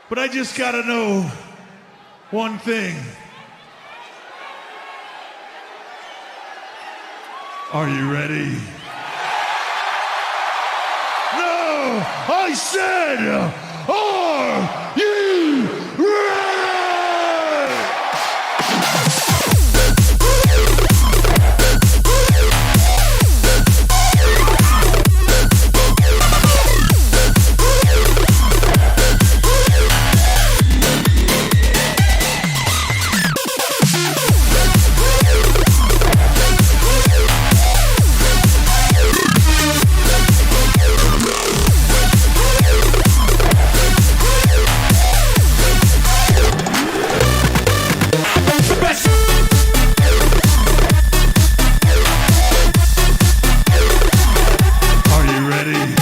But I just gotta know one thing. Are you ready? No! I said, are you ready?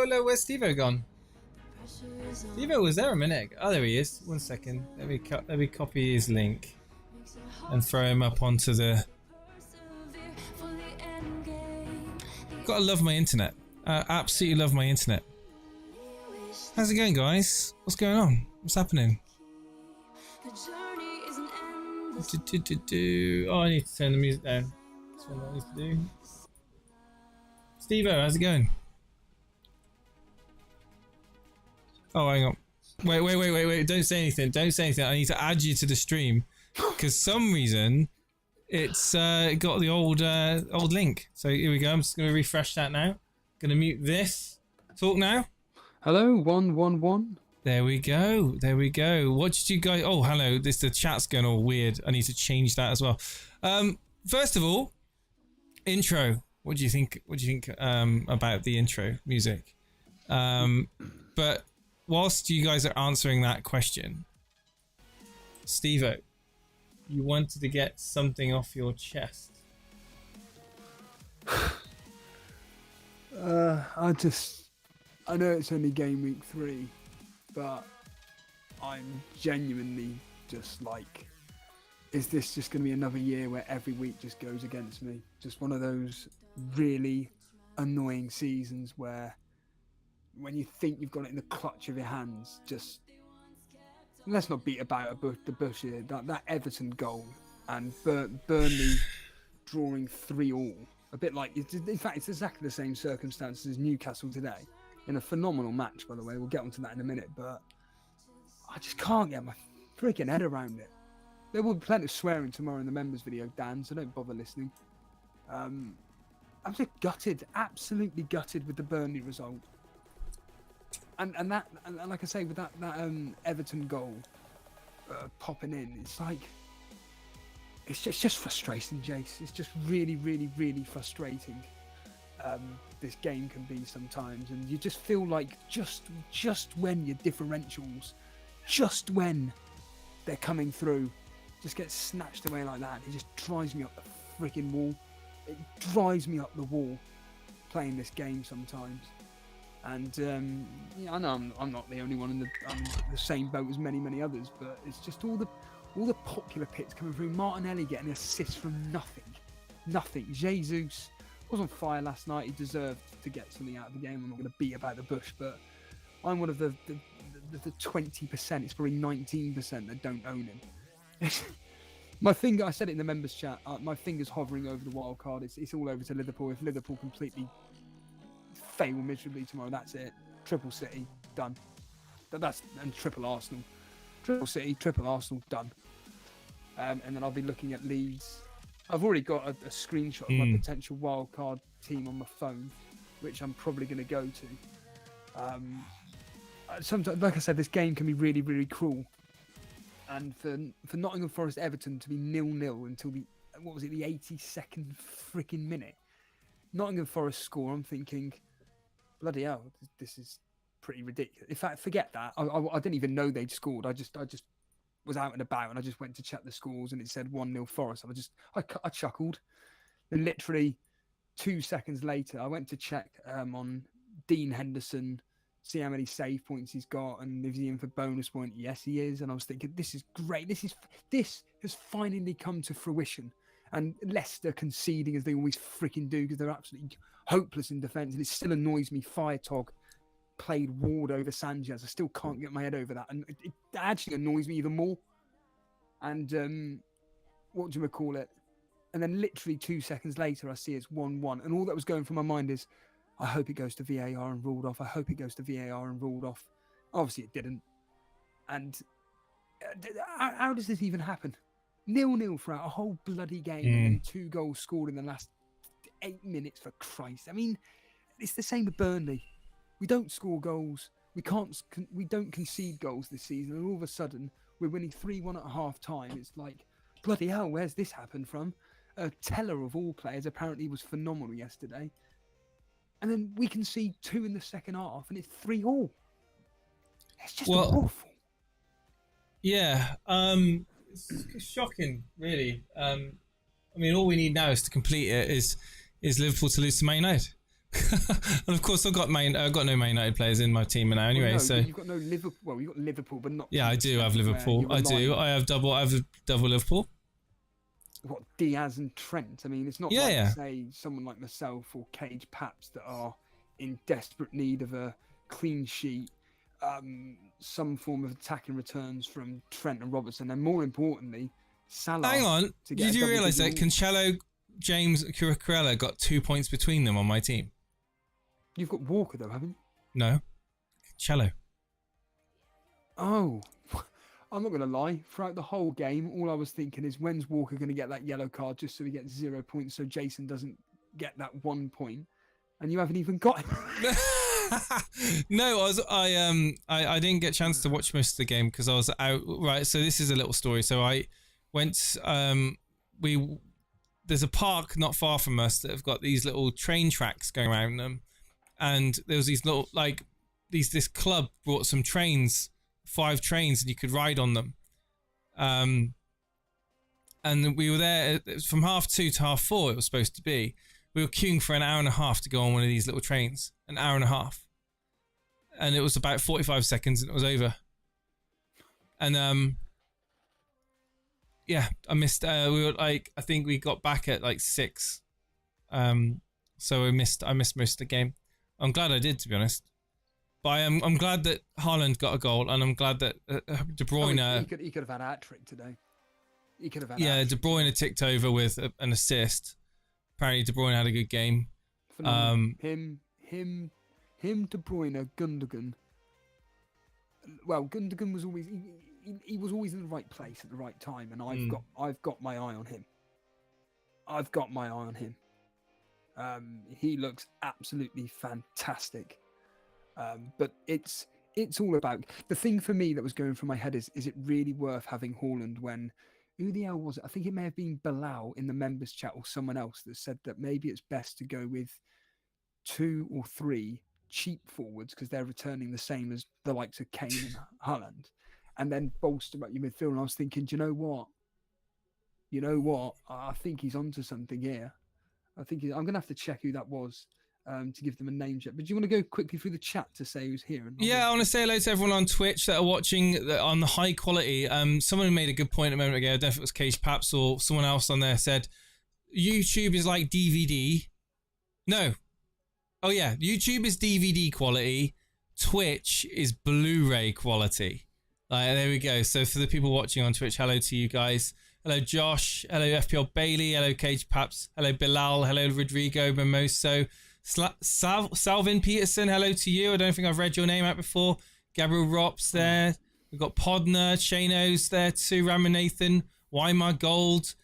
Hello, where's Stevo gone? Stevo was there a minute ago. Oh, there he is. 1 second. Let me copy his link and throw him up onto the... Gotta love my internet. Absolutely love my internet. How's it going, guys? What's going on? What's happening? Oh, I need to turn the music down. That's what I need to do. Stevo, how's it going? Oh, hang on. Wait. Don't say anything. Don't say anything. I need to add you to the stream. Because some reason, It's got the old link. So here we go. I'm just going to refresh that now. Going to mute this. Talk now. Hello, 111. There we go. There we go. What did you guys... Oh, hello. The chat's going all weird. I need to change that as well. First of all, intro. What do you think? What do you think about the intro music? But whilst you guys are answering that question, Steve-O, you wanted to get something off your chest. I know it's only game week 3, but I'm genuinely just like, is this just going to be another year where every week just goes against me? Just one of those really annoying seasons where when you think you've got it in the clutch of your hands, just let's not beat about the bush here. That Everton goal and Burnley drawing 3-3, a bit like, in fact, it's exactly the same circumstances as Newcastle today, in a phenomenal match, by the way. We'll get onto that in a minute, but I just can't get my freaking head around it. There will be plenty of swearing tomorrow in the members video, Dan, so don't bother listening. I'm just gutted, absolutely gutted with the Burnley result. And like I say, with that Everton goal popping in, it's like, it's just frustrating, Jace. It's just really, really, really frustrating. This game can be sometimes, and you just feel like just when your differentials, just when they're coming through, just get snatched away like that. It just drives me up the freaking wall. It drives me up the wall playing this game sometimes. And yeah, I know I'm not the only one in the same boat as many others, but it's just all the popular pits coming through. Martinelli getting an assist from nothing. Jesus was on fire last night. He deserved to get something out of the game. I'm not going to beat about the bush, but I'm one of the 20%. It's probably 19% that don't own him. My finger, I said it in the members chat, my finger's hovering over the wild card. It's all over to Liverpool. If Liverpool completely fail miserably tomorrow, that's it. Triple City, done. And triple Arsenal. Triple City, triple Arsenal, done. And then I'll be looking at Leeds. I've already got a screenshot of my potential wild card team on my phone, which I'm probably going to go to. Sometimes, like I said, this game can be really, really cruel. And for Nottingham Forest Everton to be 0-0 until the 82nd freaking minute. Nottingham Forest score, I'm thinking, bloody hell, this is pretty ridiculous. In fact, forget that. I didn't even know they'd scored. I just was out and about, and I just went to check the scores, and it said 1-0 Forest. I chuckled. And literally 2 seconds later, I went to check on Dean Henderson, see how many save points he's got, and is he in for bonus point? Yes, he is. And I was thinking, this is great. This has finally come to fruition. And Leicester conceding as they always freaking do, because they're absolutely hopeless in defence. And it still annoys me. Firetog played Ward over Sanchez. I still can't get my head over that. And it actually annoys me even more. And what do you call it? And then literally 2 seconds later, I see it's 1-1. And all that was going through my mind is, I hope it goes to VAR and ruled off. I hope it goes to VAR and ruled off. Obviously, it didn't. And how does this even happen? 0-0 throughout a whole bloody game, and then 2 goals scored in the last 8 minutes, for Christ. I mean, it's the same with Burnley. We don't score goals. We don't concede goals this season, and all of a sudden we're winning 3-1 at half time. It's like, bloody hell, where's this happened from? Teller, of all players, apparently was phenomenal yesterday. And then we concede 2 in the second half, and it's 3-3. It's just awful. Yeah, it's shocking, really. I mean, all we need now is to complete it is Liverpool to lose to Man United. And of course, I've got no Man United players in my team now anyway. Well, no, so you've got no Liverpool. Well, you've got Liverpool, but not. Yeah, I do have Liverpool. I do. I have double Liverpool. What, Diaz and Trent? I mean, it's not say someone like myself or Cage Paps that are in desperate need of a clean sheet, some form of attacking returns from Trent and Robertson, and more importantly, Salah. Hang on, did you realise that Cancelo, James, Cucurella got 2 points between them on my team? You've got Walker though, haven't you? No, Cancelo. Oh, I'm not going to lie. Throughout the whole game, all I was thinking is, when's Walker going to get that yellow card just so he gets 0 points, so Jason doesn't get that 1 point? And you haven't even got him. No, I didn't get a chance to watch most of the game because I was out. Right, so this is a little story. So I went. There's a park not far from us that have got these little train tracks going around them, and there was these little this club brought some trains, 5 trains, and you could ride on them. And we were there. It was from 2:30 to 4:30. It was supposed to be. We were queuing for an hour and a half to go on one of these little trains. An hour and a half. And it was about 45 seconds and it was over. And yeah, I missed. We were I think we got back at 6. So I missed most of the game. I'm glad I did, to be honest. But I'm glad that Haaland got a goal, and I'm glad that De Bruyne. He could have had a hat trick today. He could have had. Yeah, De Bruyne ticked over with an assist. Apparently, De Bruyne had a good game. Him, De Bruyne, Gundogan. Well, Gundogan was always he was always in the right place at the right time, and I've got my eye on him. I've got my eye on him. He looks absolutely fantastic. But it's all about the thing for me that was going through my head is it really worth having Haaland when. Who the hell was it? I think it may have been Bilal in the members chat or someone else that said that maybe it's best to go with 2 or 3 cheap forwards because they're returning the same as the likes of Kane and Haaland, and then bolster up your midfield. And I was thinking, do you know what? I think he's onto something here. I'm going to have to check who that was to give them a name check. But do you want to go quickly through the chat to say who's here? Yeah, I want to say hello to everyone on Twitch that are watching on the high quality. Someone made a good point a moment ago. I don't know if it was Cage Paps or someone else on there said YouTube is like DVD. No. Oh yeah, YouTube is DVD quality. Twitch is Blu-ray quality. There we go. So for the people watching on Twitch, hello to you guys. Hello Josh. Hello FPL Bailey. Hello Cage Paps. Hello Bilal. Hello Rodrigo Mimoso. Salvin Peterson, hello to you. I don't think I've read your name out before. Gabriel Rops there. We've got Podner, Chanos there too. Ramanathan, Weimar Gold,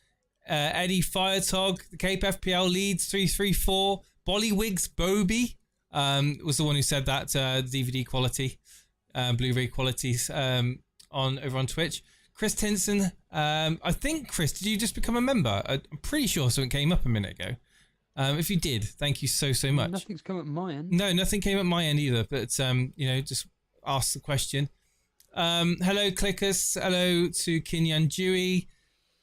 Eddie Firetog, the Cape FPL Leads 334, Bollywigs Bobby was the one who said that DVD quality, Blu-ray qualities over on Twitch. Chris Tinson, I think Chris, did you just become a member? I'm pretty sure something came up a minute ago. If you did, thank you so much. Nothing's come at my end. No, nothing came at my end either. But just ask the question. Hello, Clickers. Hello to Kinyan Dewey.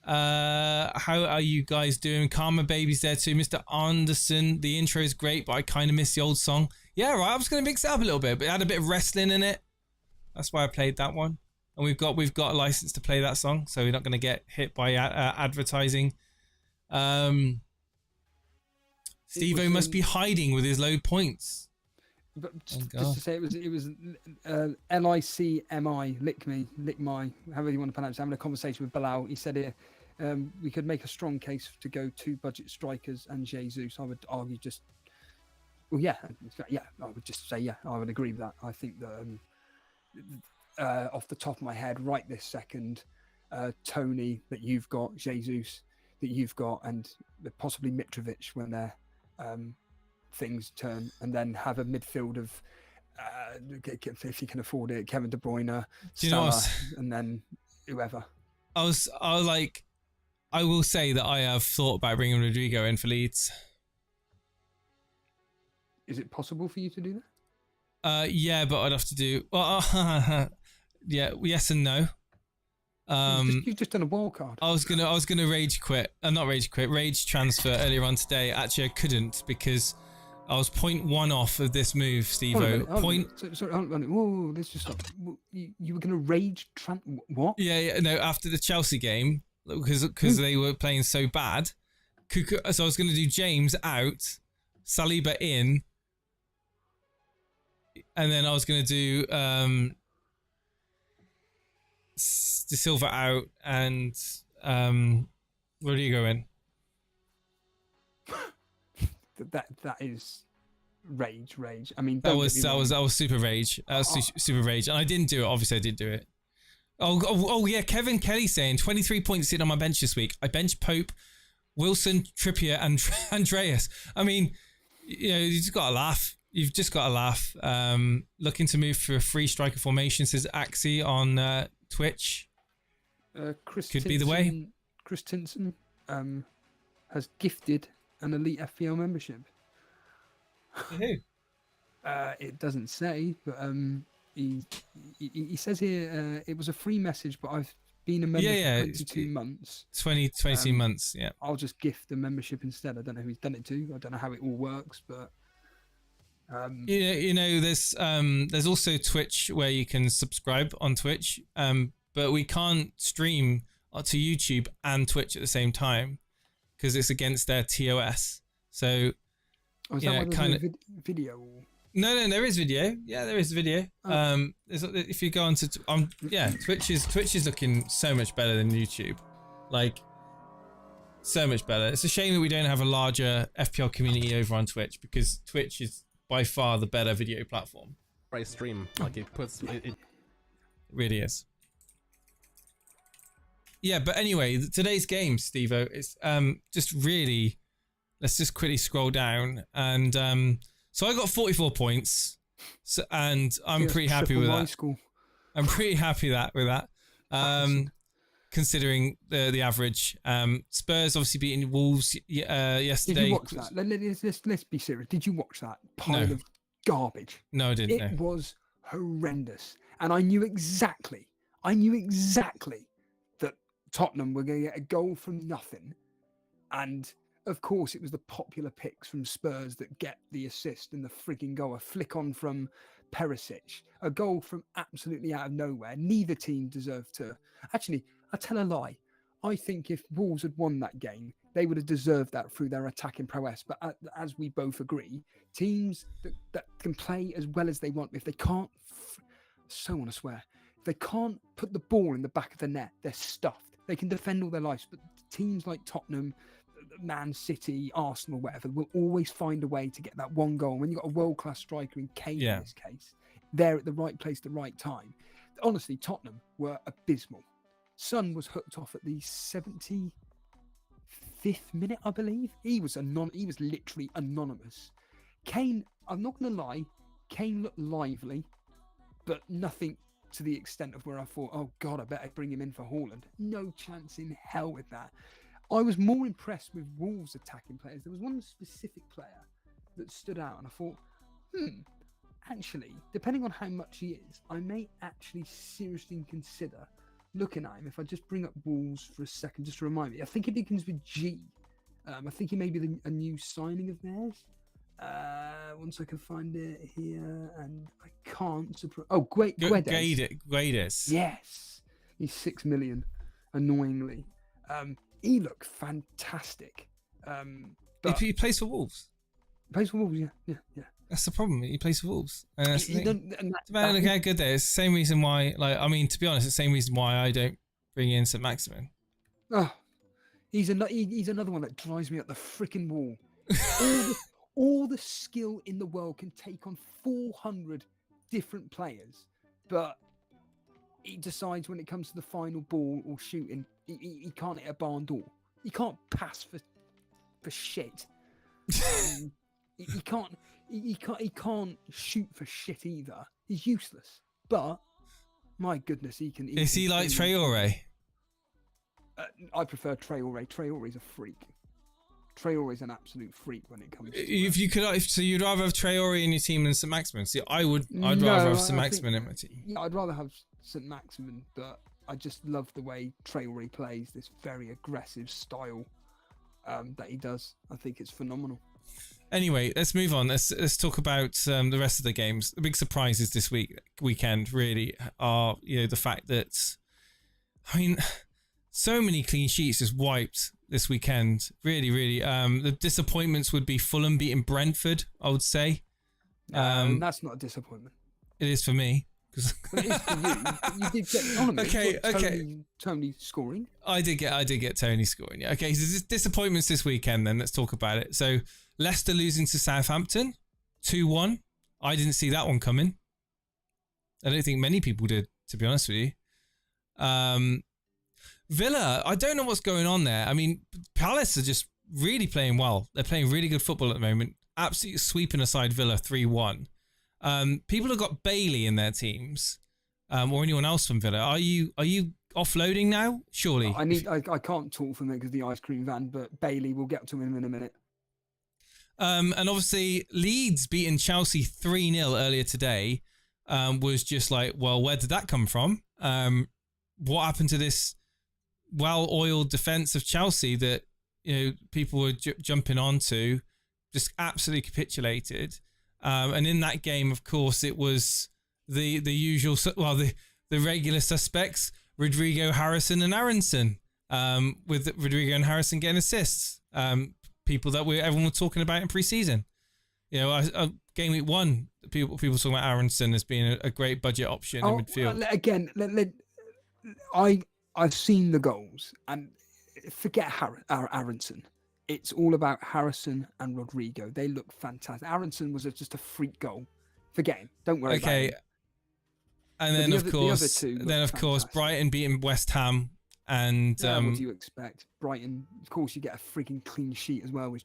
How are you guys doing? Karma Baby's there too. Mr. Anderson. The intro is great, but I kind of miss the old song. Yeah, right. I was going to mix it up a little bit, but it had a bit of wrestling in it. That's why I played that one. And we've got a license to play that song, so we're not going to get hit by advertising. Steve-O must be hiding with his low points. But just to say, it was LICMI, lick my, however you want to pronounce it, having a conversation with Bilal. He said here, we could make a strong case to go 2 budget strikers and Jesus. I would argue I would just say, I would agree with that. I think that off the top of my head, right this second, Tony that you've got, Jesus that you've got, and possibly Mitrovic when they're things turn, and then have a midfield of if you can afford it, Kevin De Bruyne, Salah, and then whoever. I will say that I have thought about bringing Rodrigo in for Leeds. Is it possible for you to do that? Yeah, but I'd have to do yes and no. You've just done a wild card. I was gonna rage transfer earlier on today. Actually, I couldn't because I was 0.1 off of this move, Steve-O. Sorry, whoa, let's just stop. You were gonna rage what? Yeah, no. After the Chelsea game, because they were playing so bad, so I was gonna do James out, Saliba in, and then I was gonna do De Silva out and Rodrigo in. That is rage. I mean, that was super rage. Super rage, and I didn't do it. Obviously, I did do it. Oh yeah, Kevin Kelly saying 23 points in on my bench this week. I bench Pope, Wilson, Trippier, and Andreas. I mean, you know, you've just got to laugh. You've just got to laugh. Looking to move for a free striker formation, says Axie on Twitch. Chris Could Tinson, be the way. Chris Tinson has gifted an elite FPL membership. Who? It doesn't say, but he says here it was a free message, but I've been a member for 22 months. 22 months, yeah. I'll just gift the membership instead. I don't know who he's done it to. I don't know how it all works, but you know, there's also Twitch where you can subscribe on Twitch, but we can't stream to YouTube and Twitch at the same time because it's against their TOS. So is that why there's no video? No, there is video. Yeah, there is video. Oh. If you go on to Twitch is looking so much better than YouTube, like so much better. It's a shame that we don't have a larger FPL community over on Twitch because Twitch is by far the better video platform. Right stream, like it puts it really is. Yeah, but anyway, today's game, Steve-O, is just really. Let's just quickly scroll down and. So I got 44 points, and I'm pretty happy with that. I'm pretty happy with that. Considering the average. Spurs obviously beating Wolves yesterday. Did you watch that? Let's be serious. Did you watch that pile of garbage? No, I didn't. It was horrendous, and I knew exactly that Tottenham were going to get a goal from nothing, and. Of course, it was the popular picks from Spurs that get the assist and the frigging goal. A flick on from Perisic. A goal from absolutely out of nowhere. Neither team deserved to. Actually, I tell a lie. I think if Wolves had won that game, they would have deserved that through their attacking prowess. But as we both agree, teams that can play as well as they want, if they can't, so want to swear, if they can't put the ball in the back of the net, they're stuffed. They can defend all their lives. But teams like Tottenham, Man City, Arsenal, whatever, will always find a way to get that one goal. When you've got a world-class striker in Kane in this case, they're at the right place at the right time. Honestly, Tottenham were abysmal. Son was hooked off at the 75th minute, I believe. He was literally anonymous. Kane, I'm not going to lie, Kane looked lively, but nothing to the extent of where I thought, oh God, I better bring him in for Haaland. No chance in hell with that. I was more impressed with Wolves' attacking players. There was one specific player that stood out, and I thought, actually, depending on how much he is, I may actually seriously consider looking at him. If I just bring up Wolves for a second, just to remind me, I think it begins with G. I think he may be a new signing of theirs. Once I can find it here, and I can't. Guedes. Yes, he's 6 million. Annoyingly. He looked fantastic. But he plays for Wolves. Plays for Wolves, yeah. That's the problem. He plays for Wolves. Look how good they are. It's the same reason why. To be honest, it's the same reason why I don't bring in St. Maximin. Oh, he's another one that drives me up the freaking wall. all the skill in the world can take on 400 different players, but he decides when it comes to the final ball or shooting, he can't hit a barn door. He can't pass for shit. He can't shoot for shit either. He's useless. But my goodness, he can. Is he like Traore? I prefer Traore. Traore's a freak. Traore's an absolute freak when it comes to so you'd rather have Traore in your team than St. Maximin? See, I'd rather have St. Maximin in my team. Yeah, I'd rather have St. Maximin, but I just love the way Traore plays, this very aggressive style that he does. I think it's phenomenal. Anyway, let's move on. Let's talk about the rest of the games. The big surprises this weekend really are, the fact that, so many clean sheets just wiped this weekend. Really, really. The disappointments would be Fulham beating Brentford, I would say. That's not a disappointment. It is for me. But it is for you. You did get Tony scoring. I did get Tony scoring. Yeah. Okay, so disappointments this weekend then. Let's talk about it. So Leicester losing to Southampton 2-1. I didn't see that one coming. I don't think many people did, to be honest with you. Villa, I don't know what's going on there. I mean, Palace are just really playing well. They're playing really good football at the moment. Absolutely sweeping aside Villa 3-1. People have got Bailey in their teams, or anyone else from Villa. Are you offloading now? Surely. I can't talk for him because of the ice cream van, but Bailey, we'll get to him in a minute. And obviously Leeds beating Chelsea 3-0 earlier today was just like, well, where did that come from? What happened to this well-oiled defence of Chelsea that people were jumping onto? Just absolutely capitulated. And in that game, of course, it was the usual, the regular suspects, Rodrigo, Harrison and Aronson, with Rodrigo and Harrison getting assists. People that everyone was talking about in pre-season. Game week 1, people talking about Aronson as being a great budget option in midfield. Again, I've seen the goals, and forget Aronson. It's all about Harrison and Rodrigo. They look fantastic. Aronson was just a freak goal. Forget him. Don't worry about him. And then, of course, Brighton beating West Ham. And what do you expect? Brighton, of course, you get a freaking clean sheet as well, which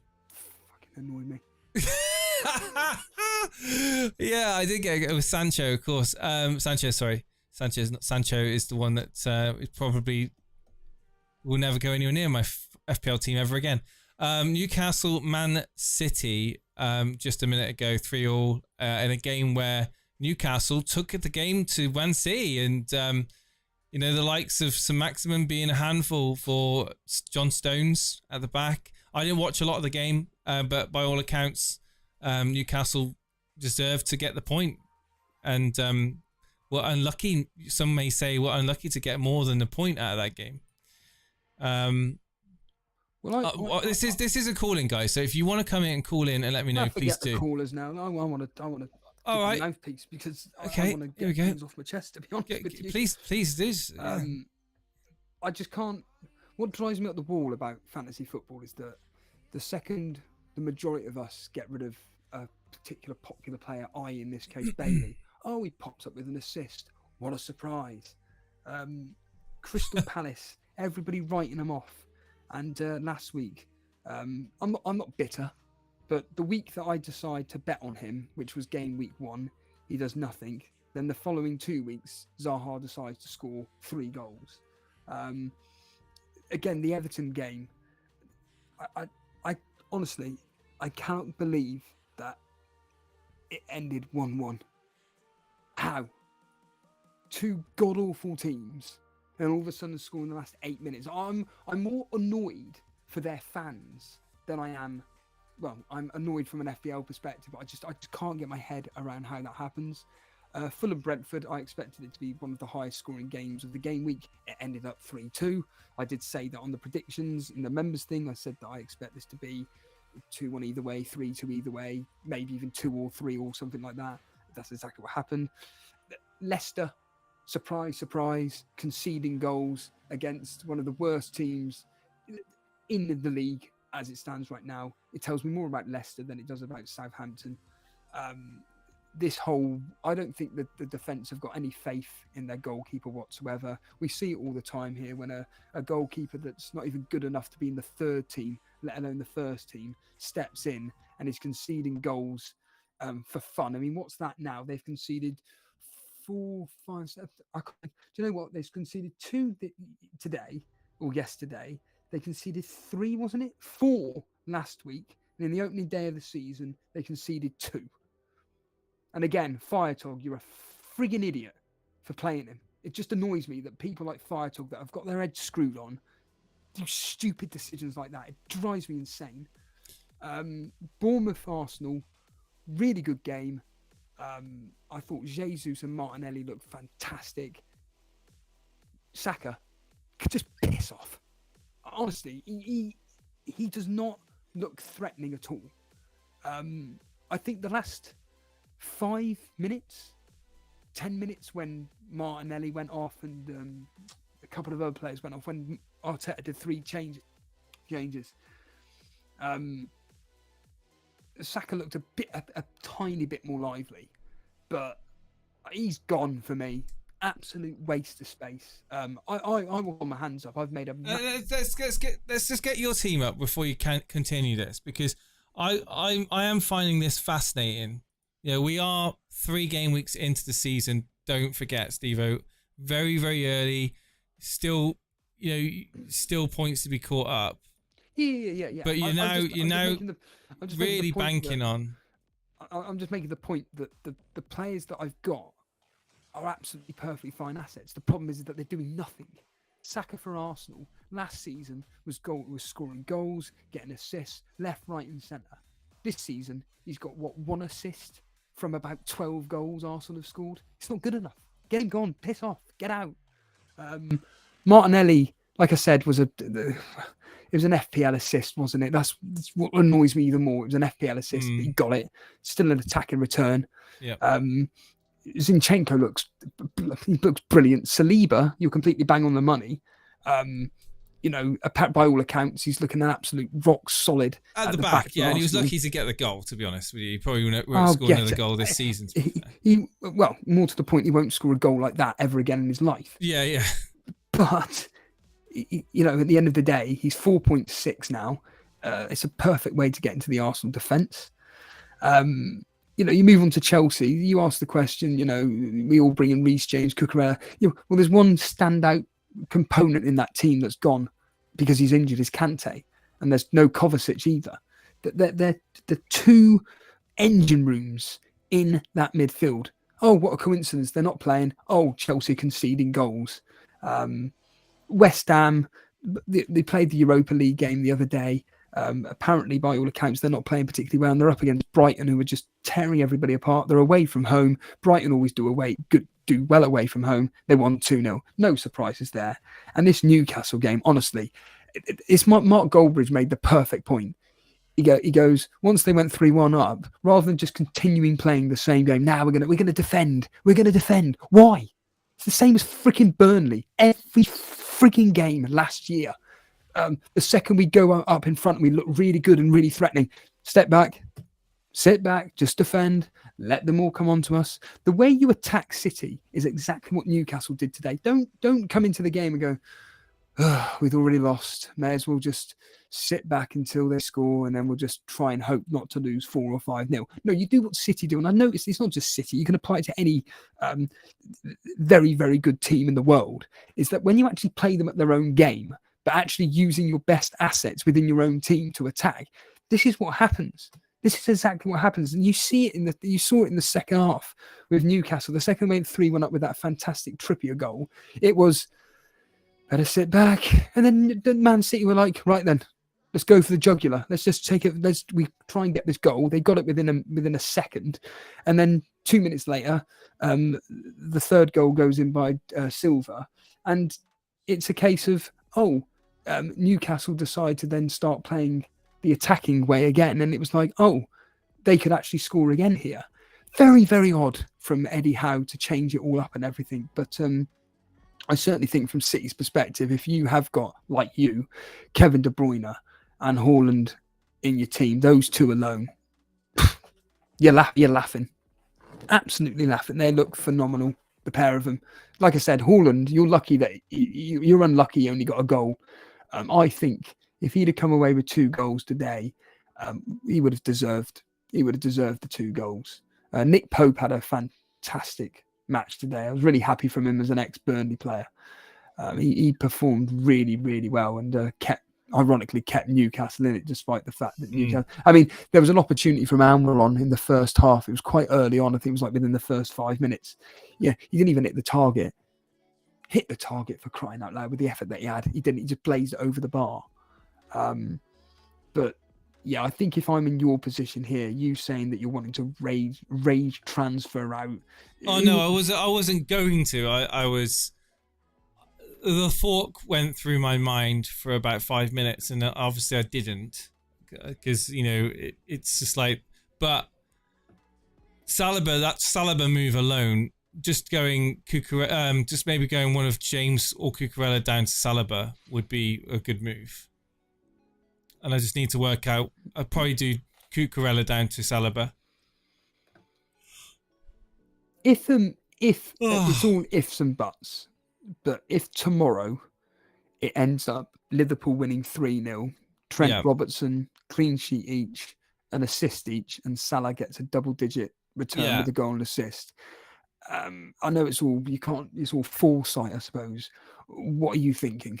fucking annoyed me. Yeah, I did get it with Sancho, of course. Sancho is the one that probably will never go anywhere near my FPL team ever again. Newcastle, Man City, just a minute ago, 3-3, in a game where Newcastle took the game to Man City, and the likes of St. Maximin being a handful for John Stones at the back. I didn't watch a lot of the game, but by all accounts, Newcastle deserved to get the point. And were unlucky, some may say, were unlucky to get more than the point out of that game. This is a call-in, guys. So if you want to come in and call in and let me know, please do. Callers now. I want to. All right. Mouthpiece because okay. I want to get things off my chest. To be honest with you, please do. I just can't. What drives me up the wall about fantasy football is that the second the majority of us get rid of a particular popular player, i.e. in this case Bailey, he pops up with an assist. What a surprise! Crystal Palace, everybody writing them off. And last week, I'm not bitter, but the week that I decide to bet on him, which was game week 1, he does nothing. Then the following 2 weeks, Zaha decides to score 3 goals. Again, the Everton game, I honestly, I cannot believe that it ended 1-1. How? 2 god-awful teams. And all of a sudden score in the last 8 minutes. I'm more annoyed for their fans than I am. Well, I'm annoyed from an FPL perspective. I just can't get my head around how that happens. Fulham Brentford, I expected it to be one of the highest scoring games of the game week. It ended up 3-2. I did say that on the predictions in the members thing. I said that I expect this to be 2-1 either way, 3-2 either way, maybe even 2 or 3 or something like that. That's exactly what happened. Leicester, surprise, conceding goals against one of the worst teams in the league as it stands right now. It tells me more about Leicester than it does about Southampton. I don't think that the defence have got any faith in their goalkeeper whatsoever. We see it all the time here when a goalkeeper that's not even good enough to be in the third team, let alone the first team, steps in and is conceding goals for fun. I mean, what's that now? They've conceded 4, 5, 7. Do you know what? They've conceded 2 today or yesterday. They conceded 3, wasn't it? 4 last week. And in the opening day of the season, they conceded 2. And again, Firetog, you're a friggin' idiot for playing him. It just annoys me that people like Firetog that have got their head screwed on do stupid decisions like that. It drives me insane. Bournemouth, Arsenal, really good game. I thought Jesus and Martinelli looked fantastic. Saka could just piss off. Honestly, he does not look threatening at all. I think the last 5 minutes, 10 minutes when Martinelli went off and a couple of other players went off, when Arteta did 3 changes. Saka looked a tiny bit more lively, but he's gone for me. absolute waste of space. I will hold my hands up. I've made a. Let's just get your team up before you can continue this, because I am finding this fascinating. You know, we are 3 game weeks into the season. Don't forget, Steve-O, very, very early. Still, still points to be caught up. Yeah. But you're now really banking on. I'm just making the point that the players that I've got are absolutely perfectly fine assets. The problem is that they're doing nothing. Saka for Arsenal last season was scoring goals, getting assists, left, right, and centre. This season he's got 1 assist from about 12 goals Arsenal have scored. It's not good enough. Get him gone. Piss off. Get out. Martinelli, like I said, it was an FPL assist, wasn't it? That's what annoys me even more. It was an FPL assist. But he got it. Still an attack in return. Yeah. Zinchenko looks brilliant. Saliba, you're completely bang on the money. By all accounts, he's looking an absolute rock solid at the back. Yeah, and he was lucky to get the goal. To be honest with you, he probably won't score another goal this season. Well, more to the point, he won't score a goal like that ever again in his life. Yeah. But at the end of the day, he's 4.6 now. It's a perfect way to get into the Arsenal defence. You move on to Chelsea. You ask the question. We all bring in Reece James, Cucurella. Well, there's one standout component in that team that's gone because he's injured, is Kante, and there's no Kovacic either. They're the 2 engine rooms in that midfield. Oh, what a coincidence! They're not playing. Oh, Chelsea conceding goals. West Ham, they played the Europa League game the other day. Apparently, by all accounts, they're not playing particularly well. And they're up against Brighton, who are just tearing everybody apart. They're away from home. Brighton always do well away from home. They won 2-0. No surprises there. And this Newcastle game, honestly, it's Mark Goldbridge made the perfect point. He goes, once they went 3-1 up, rather than just continuing playing the same game, now we're gonna defend. We're gonna defend. Why? It's the same as freaking Burnley. Every freaking game last year. The second we go up in front, we look really good and really threatening. Step back, sit back, just defend, let them all come on to us. The way you attack City is exactly what Newcastle did today. Don't come into the game and go, we've already lost. May as well just sit back until they score, and then we'll just try and hope not to lose 4 or 5-0. No, you do what City do. And I noticed it's not just City. You can apply it to any very, very good team in the world. Is that when you actually play them at their own game, but actually using your best assets within your own team to attack, this is what happens. This is exactly what happens. And you saw it in the second half with Newcastle. The second they went 3-1 up with that fantastic Trippier goal, it was better sit back. And then Man City were like, right then, let's go for the jugular. Let's just take it. We try and get this goal. They got it within a second. And then 2 minutes later, the third goal goes in by Silva. And it's a case of, Newcastle decide to then start playing the attacking way again. And it was like, they could actually score again here. Very, very odd from Eddie Howe to change it all up and everything. But I certainly think from City's perspective, if you have got, like you, Kevin De Bruyne and Haaland in your team, those 2 alone, you're laughing. Absolutely laughing. They look phenomenal, the pair of them. Like I said, Haaland, you're lucky that you're unlucky you only got a goal. I think if he'd have come away with 2 goals today, he would have deserved the 2 goals. Nick Pope had a fantastic match today. I was really happy from him as an ex-Burnley player. He performed really, really well and ironically kept Newcastle in it, despite the fact that Newcastle... I mean, there was an opportunity from Almiron in the first half. It was quite early on. I think it was like within the first 5 minutes. Yeah, he didn't even hit the target. Hit the target, for crying out loud, with the effort that he had. He didn't. He just blazed it over the bar. But yeah, I think if I'm in your position here, you saying that you're wanting to rage transfer out. Oh no, I wasn't going to. I was. The thought went through my mind for about 5 minutes, and obviously I didn't, because it's just like. But that Saliba move alone, just going just maybe going one of James or Cucurella down to Saliba would be a good move. And I just need to work out. I'd probably do Cucurella down to Saliba. If if it's all ifs and buts, but if tomorrow it ends up Liverpool winning 3-0, Trent Yeah. Robertson, clean sheet each, an assist each, and Salah gets a double-digit return with a goal and assist. I know it's all it's all foresight, I suppose. What are you thinking?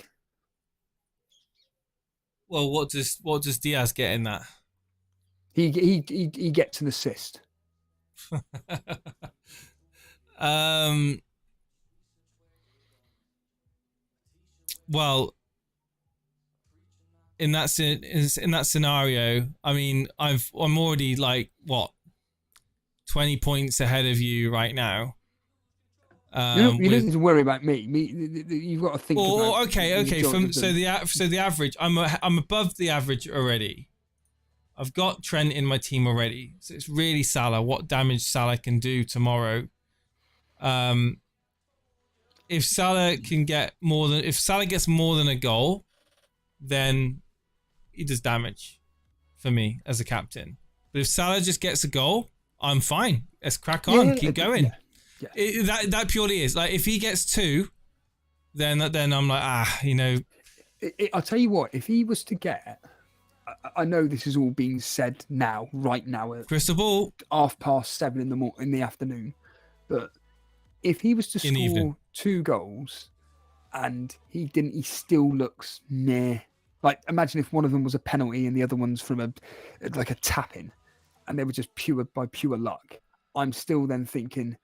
Well, what does Diaz get in that? He gets an assist. Well, in that scenario, I mean, I'm already like what 20 points ahead of you right now. You don't need to worry about me. You've got to think about. Okay. The average, I'm above the average already. I've got Trent in my team already, so it's really Salah. What damage Salah can do tomorrow? If Salah gets more than a goal, then he does damage for me as a captain. But if Salah just gets a goal, I'm fine. Let's crack on, keep going. Yeah. That purely is like if he gets 2, then I'm like I'll tell you what. If he was to get, I know this is all being said now, right now, at crystal ball 7:30 in the afternoon, but if he was to score 2 goals and he still looks near. Like imagine if one of them was a penalty and the other one's from a tap in, and they were just by pure luck. I'm still then thinking,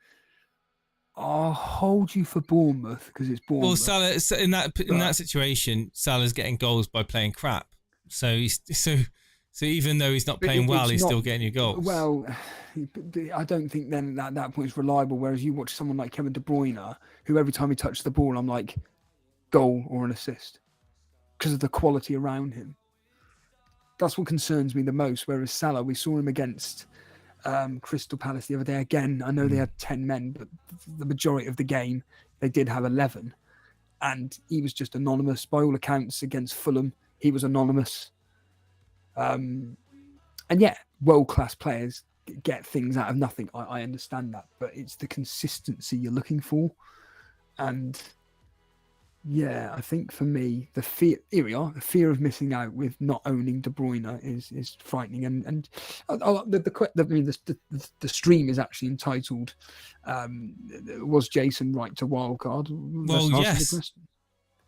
I'll hold you for Bournemouth because it's Bournemouth. Well, Salah in that situation, Salah's getting goals by playing crap. So even though he's not playing well, he's still getting your goals. Well, I don't think then at that point it's reliable. Whereas you watch someone like Kevin De Bruyne, who every time he touches the ball, I'm like, goal or an assist, because of the quality around him. That's what concerns me the most. Whereas Salah, we saw him against Crystal Palace the other day. Again, I know they had 10 men, but the majority of the game they did have 11, and he was just anonymous by all accounts. Against Fulham, he was anonymous. And yeah, world-class players get things out of nothing. I understand that, but it's the consistency you're looking for. And yeah, I think for me, the fear of missing out with not owning De Bruyne is frightening. And the stream is actually entitled, was Jason right to wildcard? Well, yes.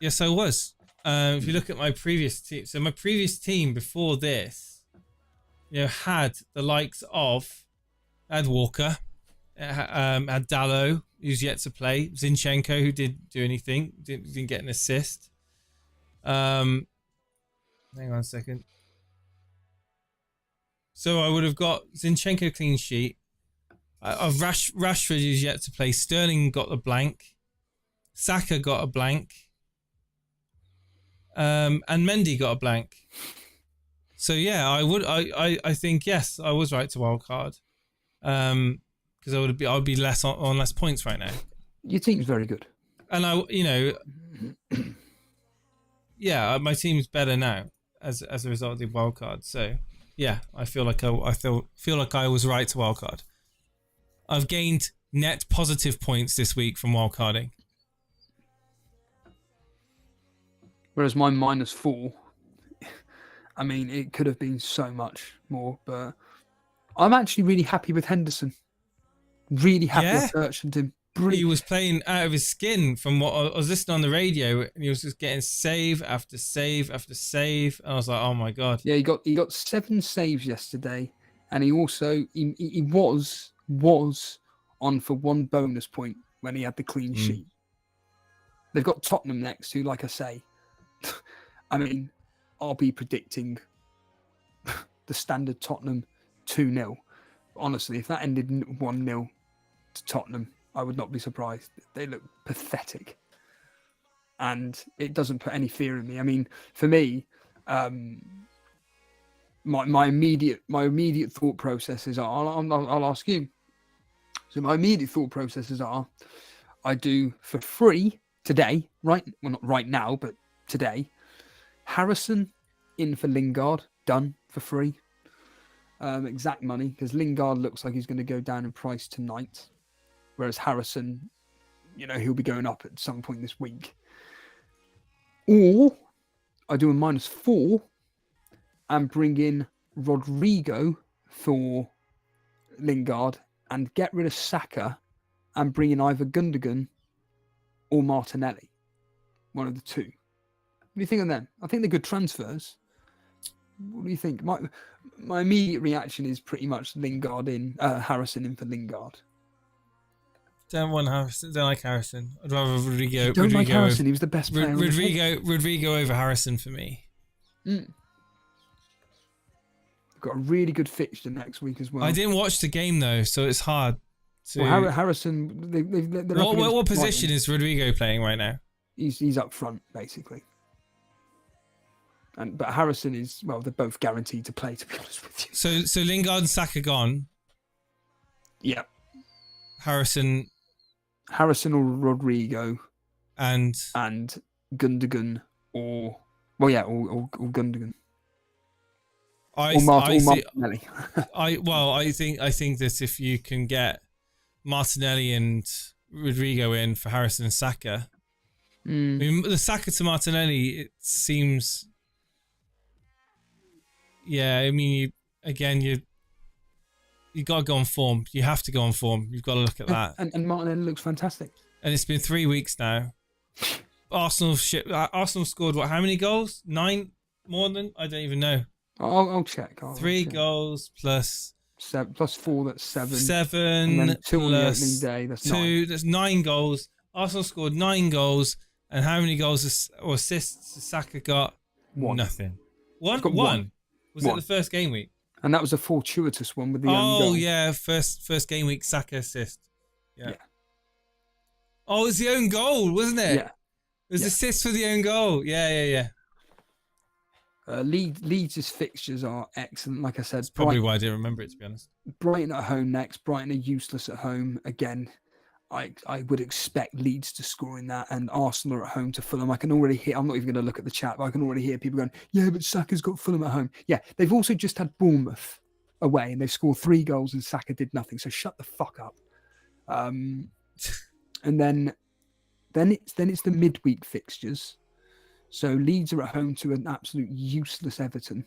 Yes, I was. If you look at my previous team, so my previous team before this, had the likes of Walker, had Dalot, who's yet to play, Zinchenko, who didn't do anything, didn't get an assist. Hang on a second. So I would have got Zinchenko clean sheet. Of Rashford, who's yet to play. Sterling got a blank. Saka got a blank. And Mendy got a blank. So yeah, I think yes, I was right to wildcard. Because I would be less on less points right now. Your team's very good, and my team's better now as a result of the wildcard. So yeah, I feel like I was right to wildcard. I've gained net positive points this week from wildcarding. Whereas my -4, I mean, it could have been so much more, but I'm actually really happy with Henderson. Really happy I purchased him. Brilliant. He was playing out of his skin from what I was listening on the radio, and he was just getting save after save after save. And I was like, oh my God. Yeah, he got 7 saves yesterday, and he also he was on for 1 bonus point when he had the clean sheet. They've got Tottenham next, who, like I say, I mean, I'll be predicting the standard Tottenham 2-0. Honestly, if that ended 1-0 to Tottenham, I would not be surprised. They look pathetic, and it doesn't put any fear in me. I mean, for me, my immediate thought processes are. I'll ask you. So my immediate thought processes are: I do for free today, right? Well, not right now, but today. Harrison in for Lingard, done for free. Exact money, because Lingard looks like he's going to go down in price tonight. whereas Harrison, he'll be going up at some point this week. Or I do a -4 and bring in Rodrigo for Lingard and get rid of Saka and bring in either Gundogan or Martinelli. One of the two. What do you think of them? I think they're good transfers. What do you think? My immediate reaction is pretty much Harrison in for Lingard. Don't want Harrison. Don't like Harrison. I'd rather Rodrigo. Don't like Harrison. He was the best player. Rodrigo over Harrison for me. We've got a really good fixture next week as well. I didn't watch the game though, so it's hard. Harrison. What position is Rodrigo playing right now? He's up front basically. But Harrison is, well, they're both guaranteed to play, to be honest with you. So Lingard and Saka gone. Yeah. Harrison or Rodrigo. And Gundogan or Gundogan. Or Martinelli. I think that if you can get Martinelli and Rodrigo in for Harrison and Saka, I mean, the Saka to Martinelli, it seems. Yeah, I mean, you got to go on form. You have to go on form. You've got to look at that. And Martinelli looks fantastic. And it's been 3 weeks now. Arsenal scored what? How many goals? 9 more than? I don't even know. I'll check. 3 goals plus 7 plus 4. That's 7. 7 and then 2 on the opening day. That's 2. 9. That's 9 goals. Arsenal scored 9 goals, and how many goals or assists has Saka got? 1. Nothing. One. Was 1. it the first game week? And that was a fortuitous one with the own goal. Oh yeah, first game week Saka assist. Yeah. Oh, it was the own goal, wasn't it? Yeah. It was assist for the own goal. Yeah. Leeds' fixtures are excellent. Like I said, that's probably why I didn't remember it, to be honest. Brighton at home next. Brighton are useless at home again. I would expect Leeds to score in that, and Arsenal are at home to Fulham. I can already hear. I'm not even going to look at the chat, but I can already hear people going, "Yeah, but Saka's got Fulham at home." Yeah, they've also just had Bournemouth away, and they've scored 3 goals, and Saka did nothing. So shut the fuck up. And then it's the midweek fixtures. So Leeds are at home to an absolute useless Everton,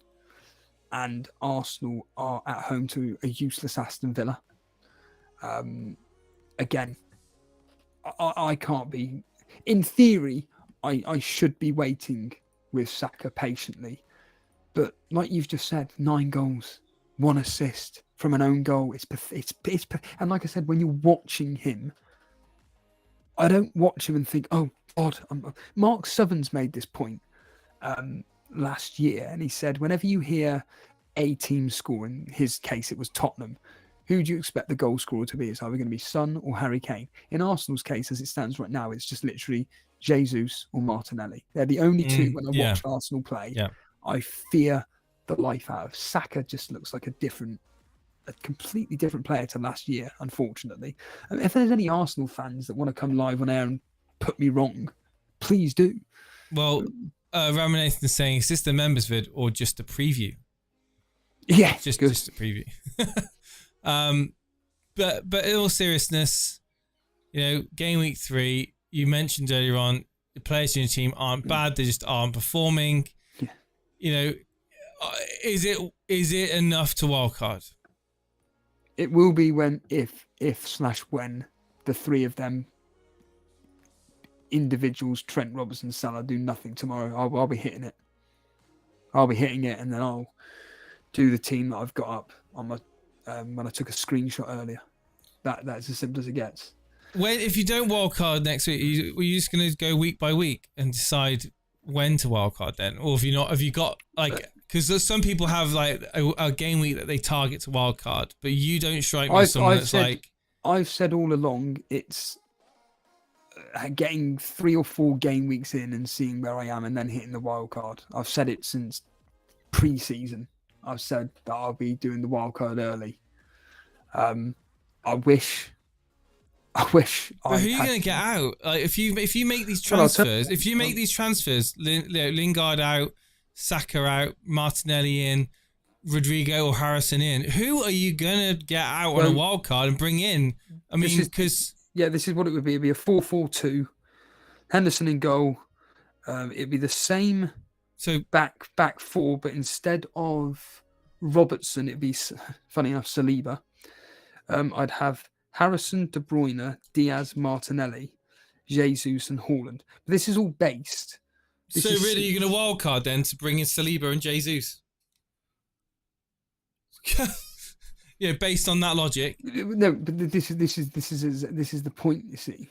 and Arsenal are at home to a useless Aston Villa. Again, I can't be. In theory, I should be waiting with Saka patiently, but like you've just said, 9 goals, 1 assist from an own goal. It's and like I said, when you're watching him, I don't watch him and think, oh God. Mark Southerns made this point last year, and he said, whenever you hear a team score, in his case it was Tottenham, who do you expect the goal scorer to be? It's either going to be Son or Harry Kane. In Arsenal's case, as it stands right now, it's just literally Jesus or Martinelli. They're the only 2 when I watch Arsenal play. Yeah. I fear the life out of. Saka just looks like a completely different player to last year, unfortunately. And if there's any Arsenal fans that want to come live on air and put me wrong, please do. Well, Ramanathan is saying, is this the members vid or just a preview? Yeah, just a preview. But in all seriousness, game week 3, you mentioned earlier on, the players in your team aren't bad, they just aren't performing. Yeah. Is it enough to wildcard? It will be when the 3 of them individuals, Trent, Robertson, Salah, do nothing tomorrow. I'll be hitting it. And then I'll do the team that I've got up on my when I took a screenshot earlier. That's as simple as it gets. If you don't wildcard next week, are you just going to go week by week and decide when to wildcard then? Or have you got because some people have like a game week that they target to wildcard, but you don't strike me as someone that's like... I've said all along, it's getting 3 or 4 game weeks in and seeing where I am and then hitting the wildcard. I've said it since pre-season. I've said that I'll be doing the wildcard early. I wish. But who are you going to get out? Like if you make these transfers, Lingard out, Saka out, Martinelli in, Rodrigo or Harrison in, who are you going to get out on a wild card and bring in? I mean, because... Yeah, this is what it would be. It'd be a 4-4-2. Henderson in goal. It'd be the same back four, but instead of Robertson, it'd be, funny enough, Saliba. I'd have Harrison, De Bruyne, Diaz, Martinelli, Jesus, and Haaland. But this is all based. So really, you're going to wild card then to bring in Saliba and Jesus? Yeah, based on that logic. No, but this is the point. You see.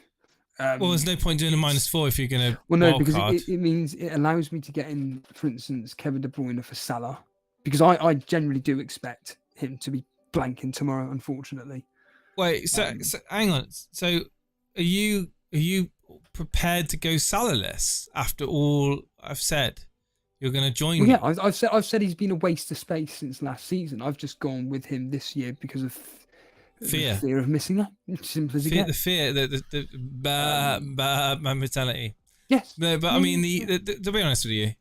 Well, there's no point doing a -4 if you're going to because it means it allows me to get in, for instance, Kevin De Bruyne for Salah, because I generally do expect him to be blanking tomorrow, unfortunately. Wait, so hang on. So are you prepared to go Salah-less after all I've said? You're going to join me? Yeah, I've said he's been a waste of space since last season. I've just gone with him this year because of fear of missing out. Simple as it gets. The mentality. Yes. No, but I mean, to be honest with you,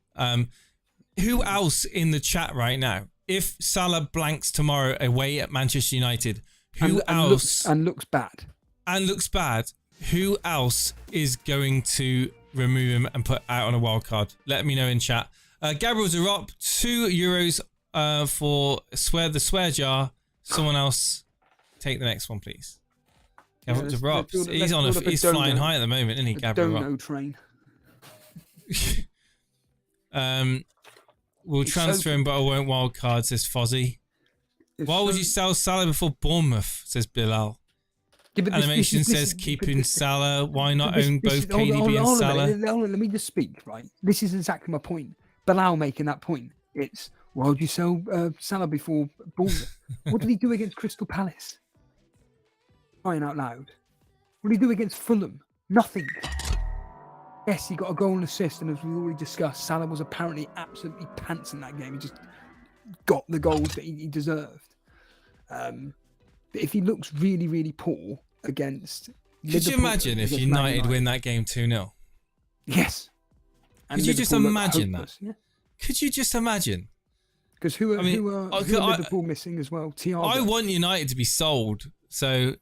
who else in the chat right now, if Salah blanks tomorrow away at Manchester United, who else looks bad? And looks bad. Who else is going to remove him and put out on a wild card? Let me know in chat. Gabriel Zarop, €2 for the swear jar. Someone else take the next one, please. Gabriel Zarop, he's flying high at the moment, isn't he? Gabriel Dono train. We'll transfer him, but I won't wild card, says Fozzie. Why would you sell Salah before Bournemouth, says Bilal. Yeah, Animation says keeping Salah. Why not own both KDB and Salah? Let me just speak, right? This is exactly my point. Bilal making that point. It's, why would you sell Salah before Bournemouth? What did he do against Crystal Palace? Crying out loud. What did he do against Fulham? Nothing. Yes, he got a goal and assist, and as we already discussed, Salah was apparently absolutely pants in that game. He just got the goals that he deserved. But if he looks really, really poor against Could you imagine if United win that game 2-0? Yes. Could you just imagine that? Yeah. Could you just imagine? Because who are Liverpool missing as well? Thiago. I want United to be sold. So,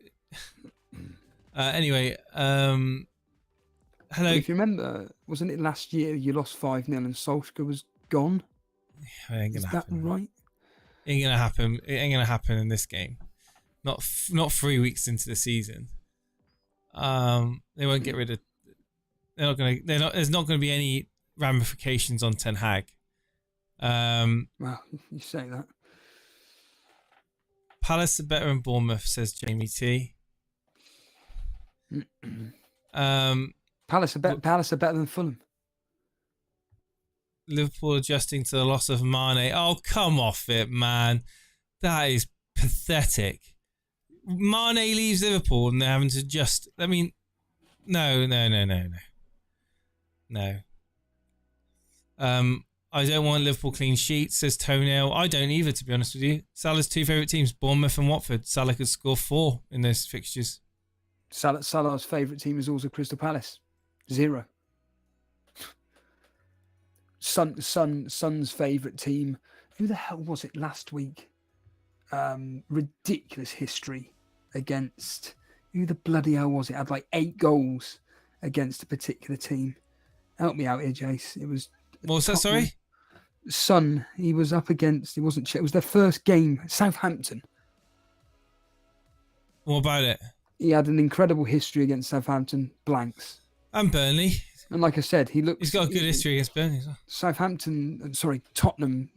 anyway, hello. If you remember, wasn't it last year you lost 5-0 and Solskjaer was gone? Yeah, it ain't gonna happen. Is that right? It ain't gonna happen. It ain't gonna happen in this game. Not 3 weeks into the season. They won't get rid of. There's not gonna be any ramifications on Ten Hag. Well, you say that. Palace are better than Bournemouth, says Jamie T. Palace are better than Fulham. Liverpool adjusting to the loss of Mane. Oh, come off it, man. That is pathetic. Mane leaves Liverpool and they're having to just... I mean, no. I don't want Liverpool clean sheets, says Toenail. I don't either, to be honest with you. Salah's two favourite teams, Bournemouth and Watford. Salah could score 4 in those fixtures. Salah's favourite team is also Crystal Palace. 0. Son's favourite team. Who the hell was it last week? Ridiculous history against... Who the bloody hell was it? Had like 8 goals against a particular team. Help me out here, Jace. It was... What was that, sorry? Son, he was up against... It was their first game. Southampton. What about it? He had an incredible history against Southampton. Blanks. And Burnley. And like I said, he's got a good history against Burnley as well. Tottenham,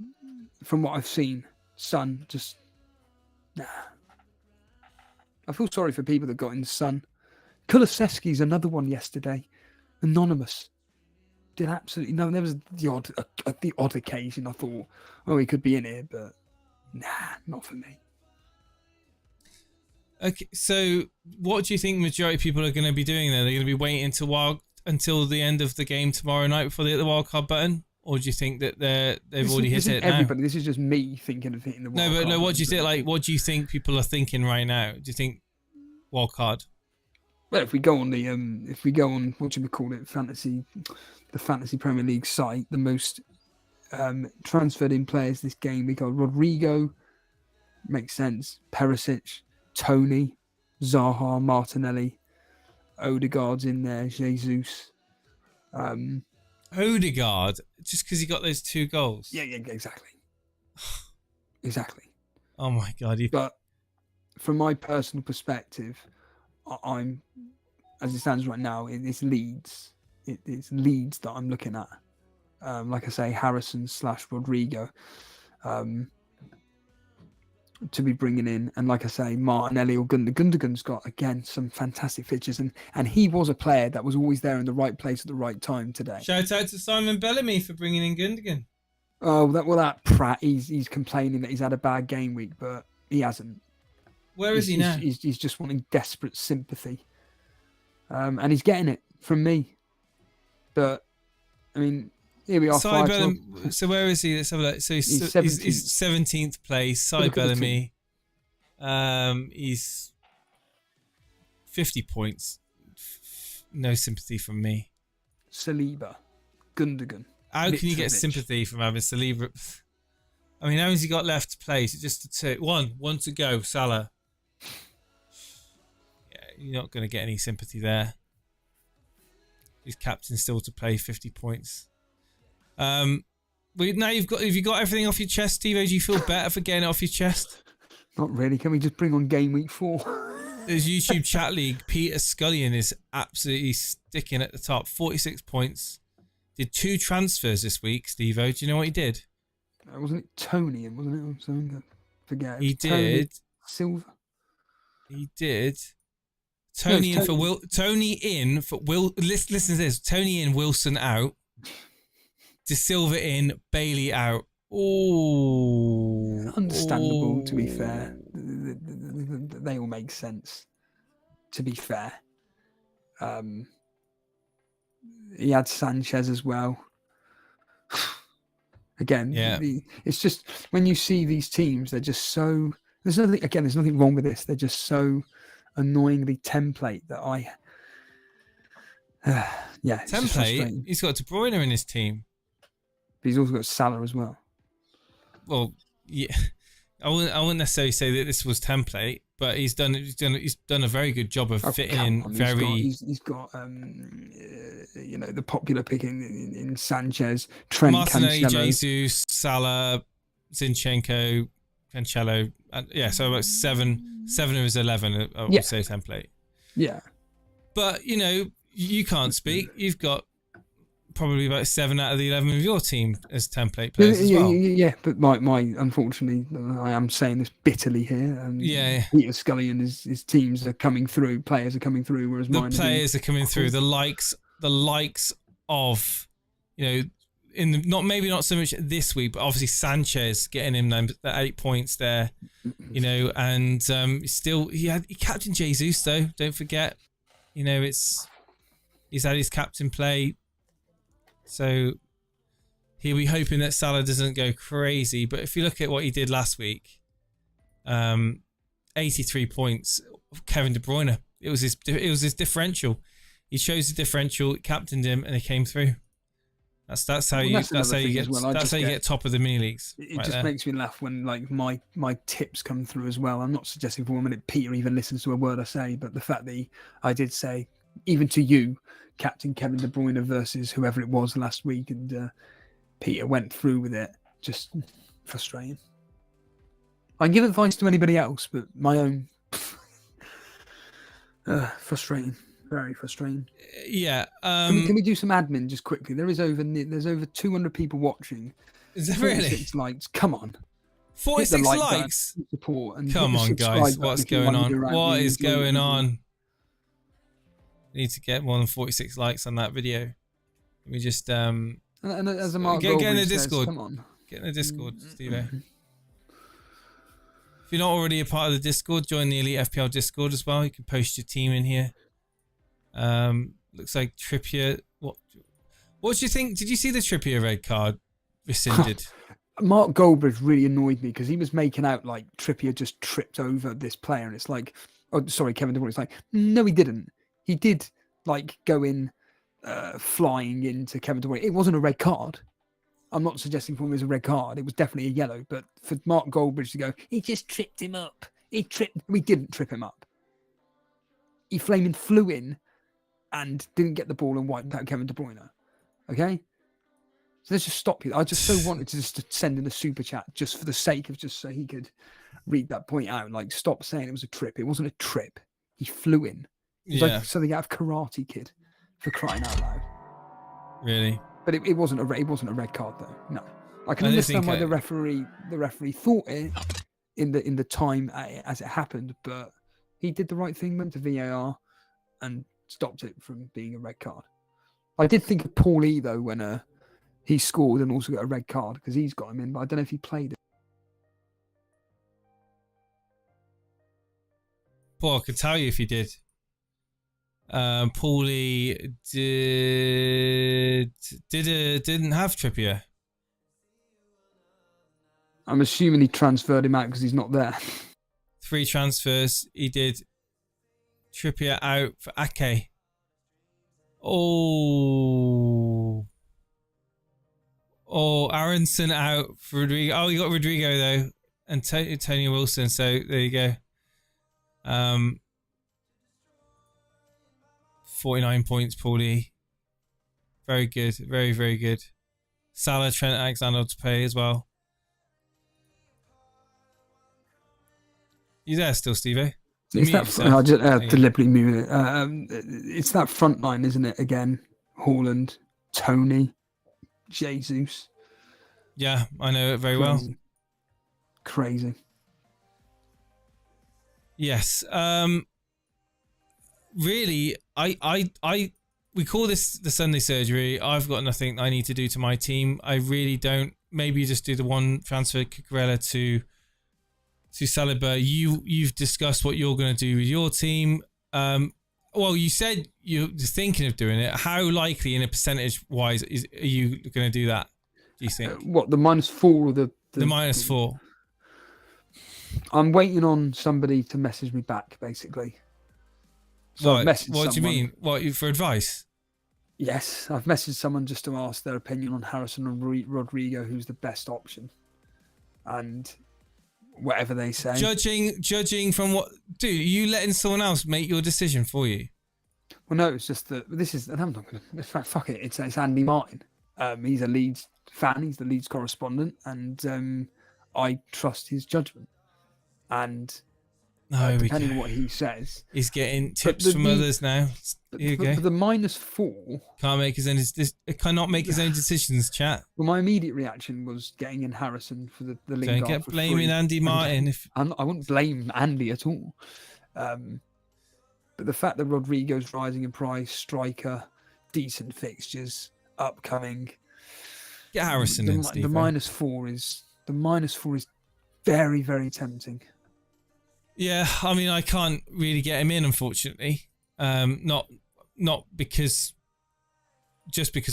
from what I've seen, Son, just... Nah. I feel sorry for people that got in Son. Kulusevski's another one yesterday. Anonymous. Did absolutely no. There was the odd occasion I thought, oh, he could be in here, but nah, not for me. Okay, so what do you think the majority of people are going to be doing there? They're going to be waiting until the end of the game tomorrow night before they hit the wildcard button, or do you think that they've already hit it now? Everybody, this is just me thinking of hitting the wildcard. No. What do you think? Like, what do you think people are thinking right now? Do you think wildcard? Well, if we go on what do we call it, the Fantasy Premier League site, the most transferred in players this game. We got Rodrigo, makes sense. Perisic, Tony, Zaha, Martinelli, Odegaard's in there, Jesus. Odegaard, just because he got those 2 goals. Yeah, exactly. Exactly. Oh my God. But from my personal perspective, I'm, as it stands right now, it's Leeds. It's Leeds that I'm looking at. Like I say, Harrison / Rodrigo to be bringing in. And like I say, Martinelli or Gundogan's got, again, some fantastic features. And he was a player that was always there in the right place at the right time today. Shout out to Simon Bellamy for bringing in Gundogan. Oh, that prat, he's complaining that he's had a bad game week, but he hasn't. Where is he now? He's just wanting desperate sympathy. And he's getting it from me. But, I mean, here we are. So where is he? Let's have a look. So he's 17th place. Cy Bellamy. He's 50 points. No sympathy from me. Saliba. Gundogan. How can you get sympathy from having Saliba? I mean, how has he got left to play? Is it just a 2? One to go, Salah. Yeah, you're not going to get any sympathy there. His captain still to play, 50 points. Now have you got everything off your chest, Steve? Do you feel better for getting it off your chest? Not really. Can we just bring on game week 4? There's YouTube chat league. Peter Scullion is absolutely sticking at the top, 46 points. Did 2 transfers this week, Steve-O. Do you know what he did? Wasn't it Tony? Wasn't it? Or something? I forget. He did. Silver. He did. Tony in for Will. Tony in for Will. Listen to this. Tony in, Wilson out. De Silva in, Bailey out. Oh, understandable. To be fair, they all make sense. To be fair, he had Sanchez as well. Again, yeah. It's just when you see these teams, they're just so. There's nothing wrong with this. They're just so annoyingly template that I. Template. He's got De Bruyne in his team. But he's also got Salah as well. Well, yeah, I wouldn't necessarily say that this was template, but he's done a very good job of fitting in. He's got the popular pick in Sanchez, Trent, Martinelli, Cancelo, Jesus, Salah, Zinchenko, Cancelo, so about seven of his 11. I would say template. Yeah, but you can't speak. You've got probably about 7 out of the 11 of your team as template players as well. Yeah, but my unfortunately, I am saying this bitterly here. Peter Scullion, his teams are coming through. Players are coming through, whereas the players are coming through. The likes of, maybe not so much this week, but obviously Sanchez getting him the 8 points there, and still he captained Jesus though. Don't forget, he's had his captain play. So he'll be hoping that Salah doesn't go crazy. But if you look at what he did last week, 83 points, Kevin De Bruyne. It was his differential. He chose the differential, captained him, and he came through. That's how you get top of the mini leagues. It just makes me laugh when my tips come through as well. I'm not suggesting for 1 minute Peter even listens to a word I say, but the fact that I did say, even to you, Captain Kevin De Bruyne versus whoever it was last week, and Peter went through with it. Just frustrating. I can give advice to anybody else, but my own frustrating, very frustrating. Yeah. Can we do some admin just quickly? There's over 200 people watching. Is there really? 46 likes. Come on. 46 likes. Support and come on, guys. What's going on? What is going on? Need to get more than 46 likes on that video. Let me just and as a Mark get in the Discord. Come on. Get in the Discord, Steve. If you're not already a part of the Discord, join the Elite FPL Discord as well. You can post your team in here. Looks like Trippier. What do you think? Did you see the Trippier red card rescinded? Mark Goldbridge really annoyed me because he was making out like Trippier just tripped over this player, and it's like, oh, sorry, Kevin De Bruyne. It's like, no, he didn't. He did go in flying into Kevin De Bruyne. It wasn't a red card. I'm not suggesting for him as a red card. It was definitely a yellow. But for Mark Goldbridge to go, he just tripped him up. We didn't trip him up. He flaming flew in and didn't get the ball and wiped out Kevin De Bruyne. Okay? So let's just stop you. I just so wanted to just send in a super chat just for the sake of just so he could read that point out. Like, stop saying it was a trip. It wasn't a trip. He flew in. It was like something out of Karate Kid, for crying out loud. Really? But it wasn't a red card though. No, I can understand why the referee thought it in the time as it happened, but he did the right thing, went to VAR and stopped it from being a red card. I did think of Paulie though when he scored and also got a red card because he's got him in, but I don't know if he played it. Well, I could tell you if he did. Paulie didn't have Trippier. I'm assuming he transferred him out because he's not there. 3 transfers. He did Trippier out for Ake. Oh, Aronson out for Rodrigo. Oh, you got Rodrigo though, and Tony Wilson. So there you go. 49 points, Paulie. Very good. Very, very good. Salah, Trent, Alexander to pay as well. You there still, Steve-O? It's that, I just deliberately mute it. It's that front line, isn't it? Again, Haaland, Tony, Jesus. Yeah, I know it very well. Crazy. Yes. Really, we call this the Sunday surgery. I've got nothing I need to do to my team. I really don't. Maybe you just do the one transfer, Cucurella to Saliba. You've discussed what you're going to do with your team. Well, you said you're thinking of doing it. How likely, in a percentage wise, are you going to do that? Do you think? What, the -4 or the -4? I'm waiting on somebody to message me back, basically. So I've messaged what do you someone. mean? What, for advice? Yes, I've messaged someone just to ask their opinion on Harrison and Rodrigo, who's the best option, and whatever they say. Judging from what, dude, are you letting someone else make your decision for you? Well, no, it's just that this is, and I'm not going to. Fuck it, it's Andy Martin. He's a Leeds fan. He's the Leeds correspondent, and I trust his judgment. And depending on what he says, he's getting tips from others now. Here you go. The -4 cannot make his own decisions. Chat. Well, my immediate reaction was getting in Harrison for the Lingard. Don't get blaming Andy Martin. I wouldn't blame Andy at all. But the fact that Rodrigo's rising in price, striker, decent fixtures, upcoming. Get Harrison in, Steve. The -4 is very, very tempting. Yeah, I mean, I can't really get him in, unfortunately. Not because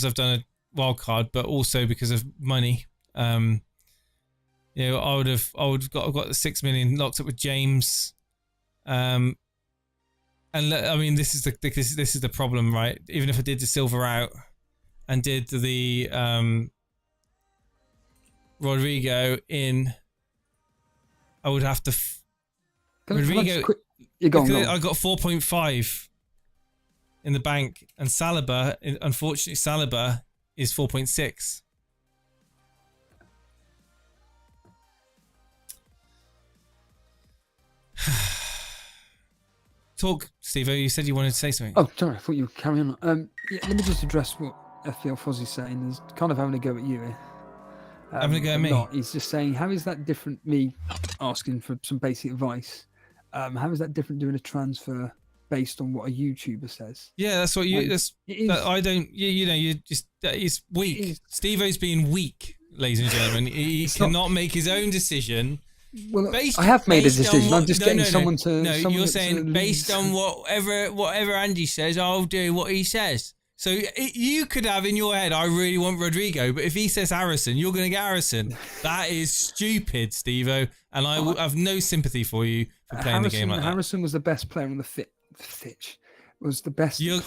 I've done a wild card, but also because of money. I would have got the 6 million locked up with James. And I mean, this is the problem, right? Even if I did the silver out and did the Rodrigo in, I would have to. Rodrigo, I got 4.5 in the bank, and Saliba, unfortunately, Saliba is 4.6. Talk, Steve-O. You said you wanted to say something. Oh, sorry. I thought you were carrying on. Let me just address what FPL Fozzie's saying. He's kind of having a go at you here. Having a go at me? He's just saying, how is that different, me asking for some basic advice? How is that different doing a transfer based on what a YouTuber says? Yeah, that's what you. I don't. You just. It's weak. Steve-O's being weak, ladies and gentlemen. He cannot make his own decision. Well, I have made a decision. I'm just getting someone to. No, you're saying based on whatever Andy says, I'll do what he says. So you could have in your head, I really want Rodrigo, but if he says Harrison, you're going to get Harrison. That is stupid, Steve-O, and I will have no sympathy for you for playing the game like that. Harrison was the best player on the pitch. Was the best player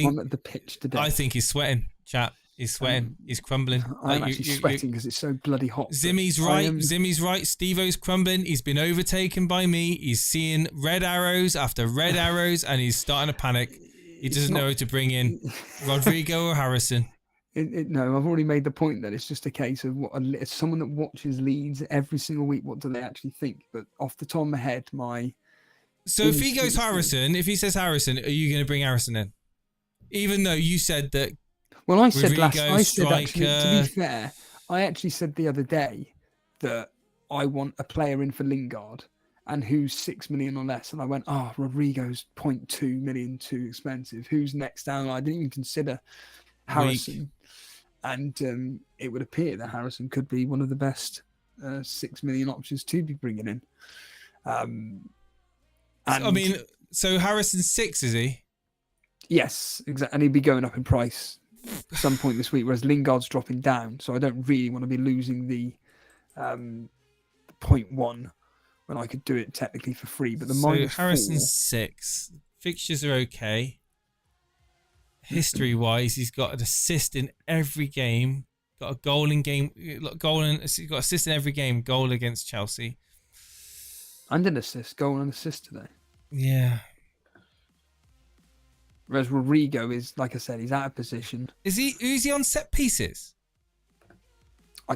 on the pitch today. I think he's sweating, chat. He's sweating. He's crumbling. I'm actually sweating because it's so bloody hot. Zimmy's right. Zimmy's right. Steve-O's crumbling. He's been overtaken by me. He's seeing red arrows after red arrows, and he's starting to panic. He doesn't know who to bring in, Rodrigo or Harrison. No, I've already made the point that it's just a case of as someone that watches Leeds every single week, what do they actually think? But off the top of my head, So if he goes Harrison, if he says Harrison, are you going to bring Harrison in? Even though you said that. Well, I said Rodrigo, actually, to be fair, I actually said the other day that I want a player in for Lingard and who's 6 million or less. And I went, Rodrigo's 0.2 million too expensive. Who's next down? I didn't even consider Harrison. And it would appear that Harrison could be one of the best 6 million options to be bringing in. So Harrison's 6, is he? Yes, exactly. And he'd be going up in price at some point this week, whereas Lingard's dropping down. So I don't really want to be losing the 0.1 when I could do it technically for free. But the Harrison's 6. Fixtures are okay. History-wise, he's got an assist in every game. Got a goal in game. He's got assist in every game. Goal against Chelsea. And an assist. Goal and assist today. Yeah. Whereas Rodrigo is, like I said, he's out of position. Is he on set pieces? I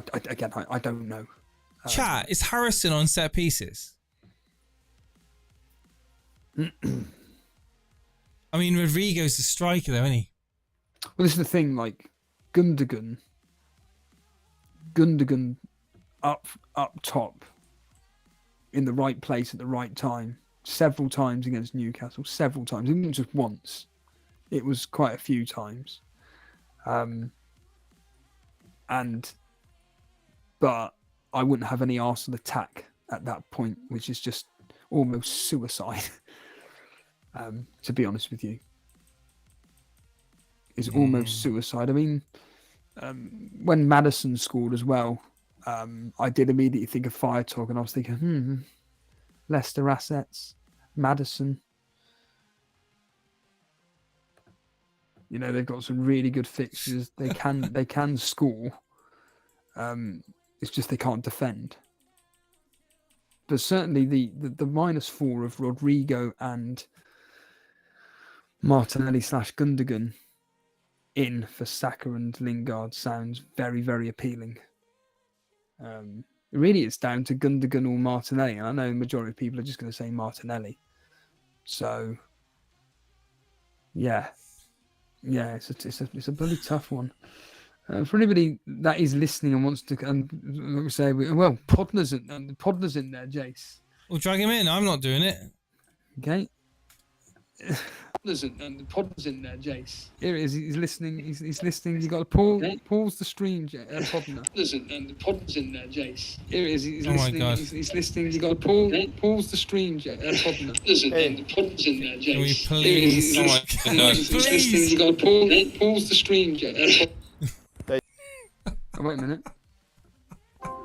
don't know. Chat, is Harrison on set pieces? I mean, Rodrigo's the striker, though, isn't he? Well, this is the thing. Like Gundogan up top in the right place at the right time, several times against Newcastle. Several times, it wasn't just once. It was quite a few times. But I wouldn't have any Arsenal attack at that point, which is just almost suicide. To be honest with you, is almost suicide. I mean, when Maddison scored as well, I did immediately think of Fire Talk, and I was thinking, Leicester assets, Maddison. You know, they've got some really good fixtures. They can score. It's just they can't defend. But certainly the -4 of Rodrigo and Martinelli / Gundogan in for Saka and Lingard sounds very, very appealing. Really, it's down to Gundogan or Martinelli, and I know the majority of people are just going to say Martinelli. So, yeah, it's a bloody tough one. For anybody that is listening and wants to, say, well, Podner's in there, Jace. Well, drag him in. I'm not doing it. Okay. Podner's in there, Jace. Here it is. He's listening. He's listening. You got to pause the stream, Podner. Podner's in there, Jace. Here it is. He's listening. My God. He's listening. You got to pause the stream, Podner. Podner's in there, Jace. Can we please? Oh my God. He's listening. You got to pause the stream, Oh, wait a minute.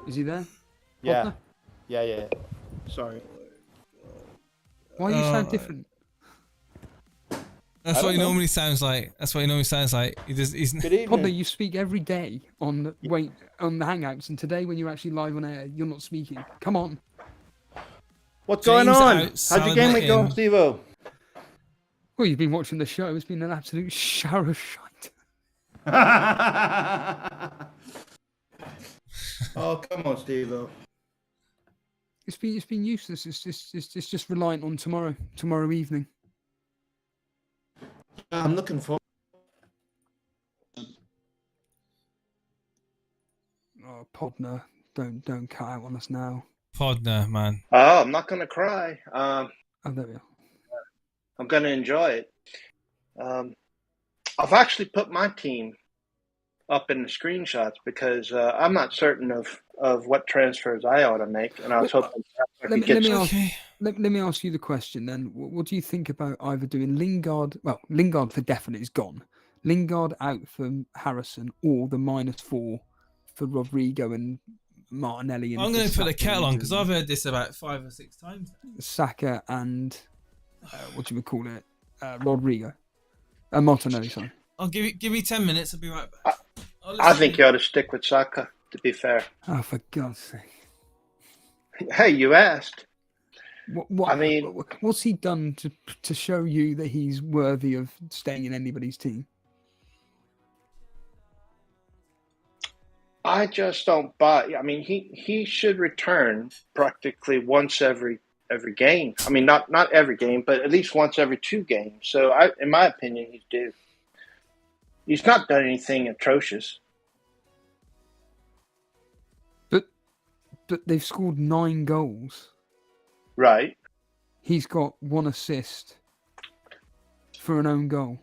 Is he there? Yeah. Podner? Yeah. Sorry. Why you sound different? That's what he normally sounds like. He's Good evening. Podner, you speak every day on the Hangouts, and today when you're actually live on air, you're not speaking. Come on. What's James going on? out, How's your game week going, Steve-O? Well, you've been watching the show. It's been an absolute shower of shite. Oh, come on, Steve-O. It's been useless. It's just reliant on tomorrow evening. I'm looking for. Oh, Podner, don't cut out on us now. Podner, man. Oh, I'm not gonna cry. Oh, there we are. I'm gonna enjoy it. I've actually put my team up in the screenshots because I'm not certain of what transfers I ought to make, and I was hoping let me ask you the question then. What do you think about either doing Lingard? Well, Lingard for definite is gone. Lingard out for Harrison, or the -4 for Rodrigo and Martinelli. I'm going to put the kettle on because I've heard this about 5 or 6 times. Saka and what do we call it? Rodrigo, Martinelli. Sorry. I'll give me 10 minutes. I'll be right back. I think you ought to stick with Saka, to be fair. Oh, for God's sake! Hey, you asked. What? I mean, What's he done to show you that he's worthy of staying in anybody's team? I just don't buy. I mean, he should return practically once every game. I mean, not every game, but at least once every 2 games. So, in my opinion, he's due. He's not done anything atrocious. But they've scored 9 goals. Right. He's got 1 assist for an own goal.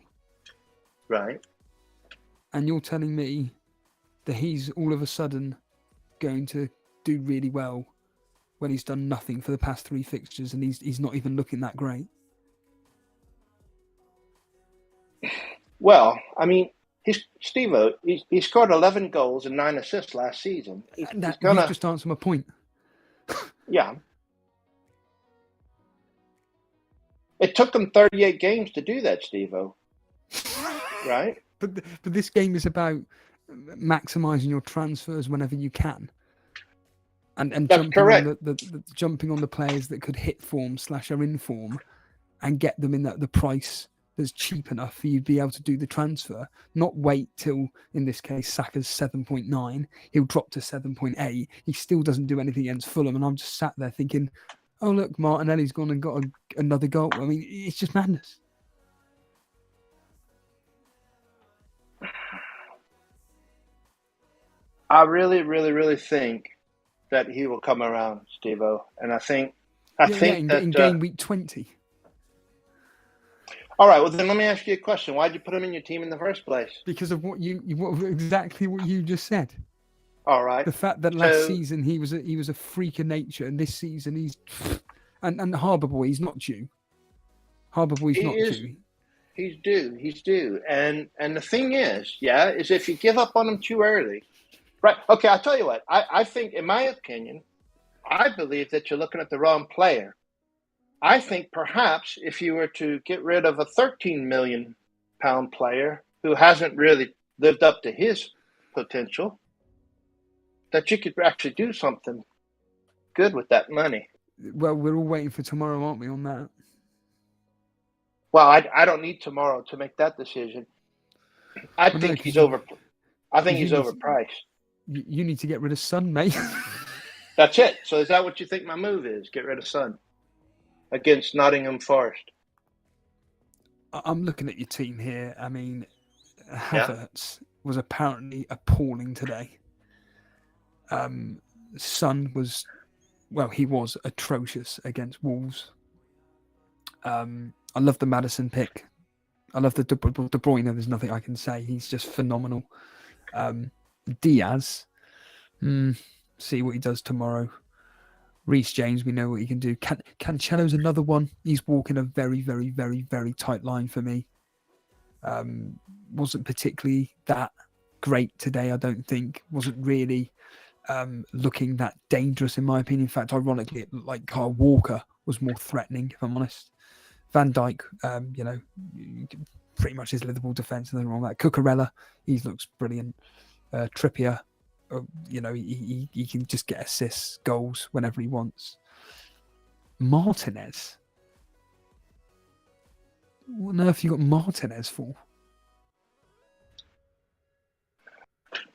Right. And you're telling me that he's all of a sudden going to do really well when he's done nothing for the past 3 fixtures and he's not even looking that great? Well, I mean, Steve-O, he scored 11 goals and 9 assists last season. He's You've gonna, just answered my point. yeah. It took him 38 games to do that, Steve-O. Right? But this game is about maximising your transfers whenever you can. And That's jumping correct. on jumping on the players that could hit form / are in form and get them in the price that's cheap enough for you to be able to do the transfer. Not wait till, in this case, Saka's 7.9. He'll drop to 7.8. He still doesn't do anything against Fulham. And I'm just sat there thinking, oh, look, Martinelli's gone and got another goal. I mean, it's just madness. I really, really, really think that he will come around, Steve-O. And I think in game week 20. All right, well, then let me ask you a question. Why did you put him in your team in the first place? Because of exactly what you just said. All right. The fact that last season he was a freak of nature, and this season he's and Harbour Boy, he's not due. Harbour Boy's not due. He's due. He's due. And the thing is if you give up on him too early, right? Okay, I'll tell you what. I think, in my opinion, I believe that you're looking at the wrong player. I think perhaps if you were to get rid of a £13 million player who hasn't really lived up to his potential, that you could actually do something good with that money. Well, we're all waiting for tomorrow, aren't we, on that? Well, I don't need tomorrow to make that decision. I think he's overpriced. You need to get rid of Son, mate. That's it. So is that what you think my move is? Get rid of Son against Nottingham Forest? I'm looking at your team here. I mean, Havertz was apparently appalling today. Son was, he was atrocious against Wolves. I love the Maddison pick. I love the De Bruyne. There's nothing I can say. He's just phenomenal. Diaz, see what he does tomorrow. Reece James, we know what he can do. Cancelo's another one. He's walking a very, very, very, very tight line for me. Wasn't particularly that great today, I don't think. Wasn't really looking that dangerous, in my opinion. In fact, ironically, it looked like Kyle Walker was more threatening, if I'm honest. Van Dijk, pretty much his Liverpool defence, nothing wrong with that. Cucurella, he looks brilliant. Trippier, he can just get assists, goals whenever he wants. Martinez, what on earth you got Martinez for?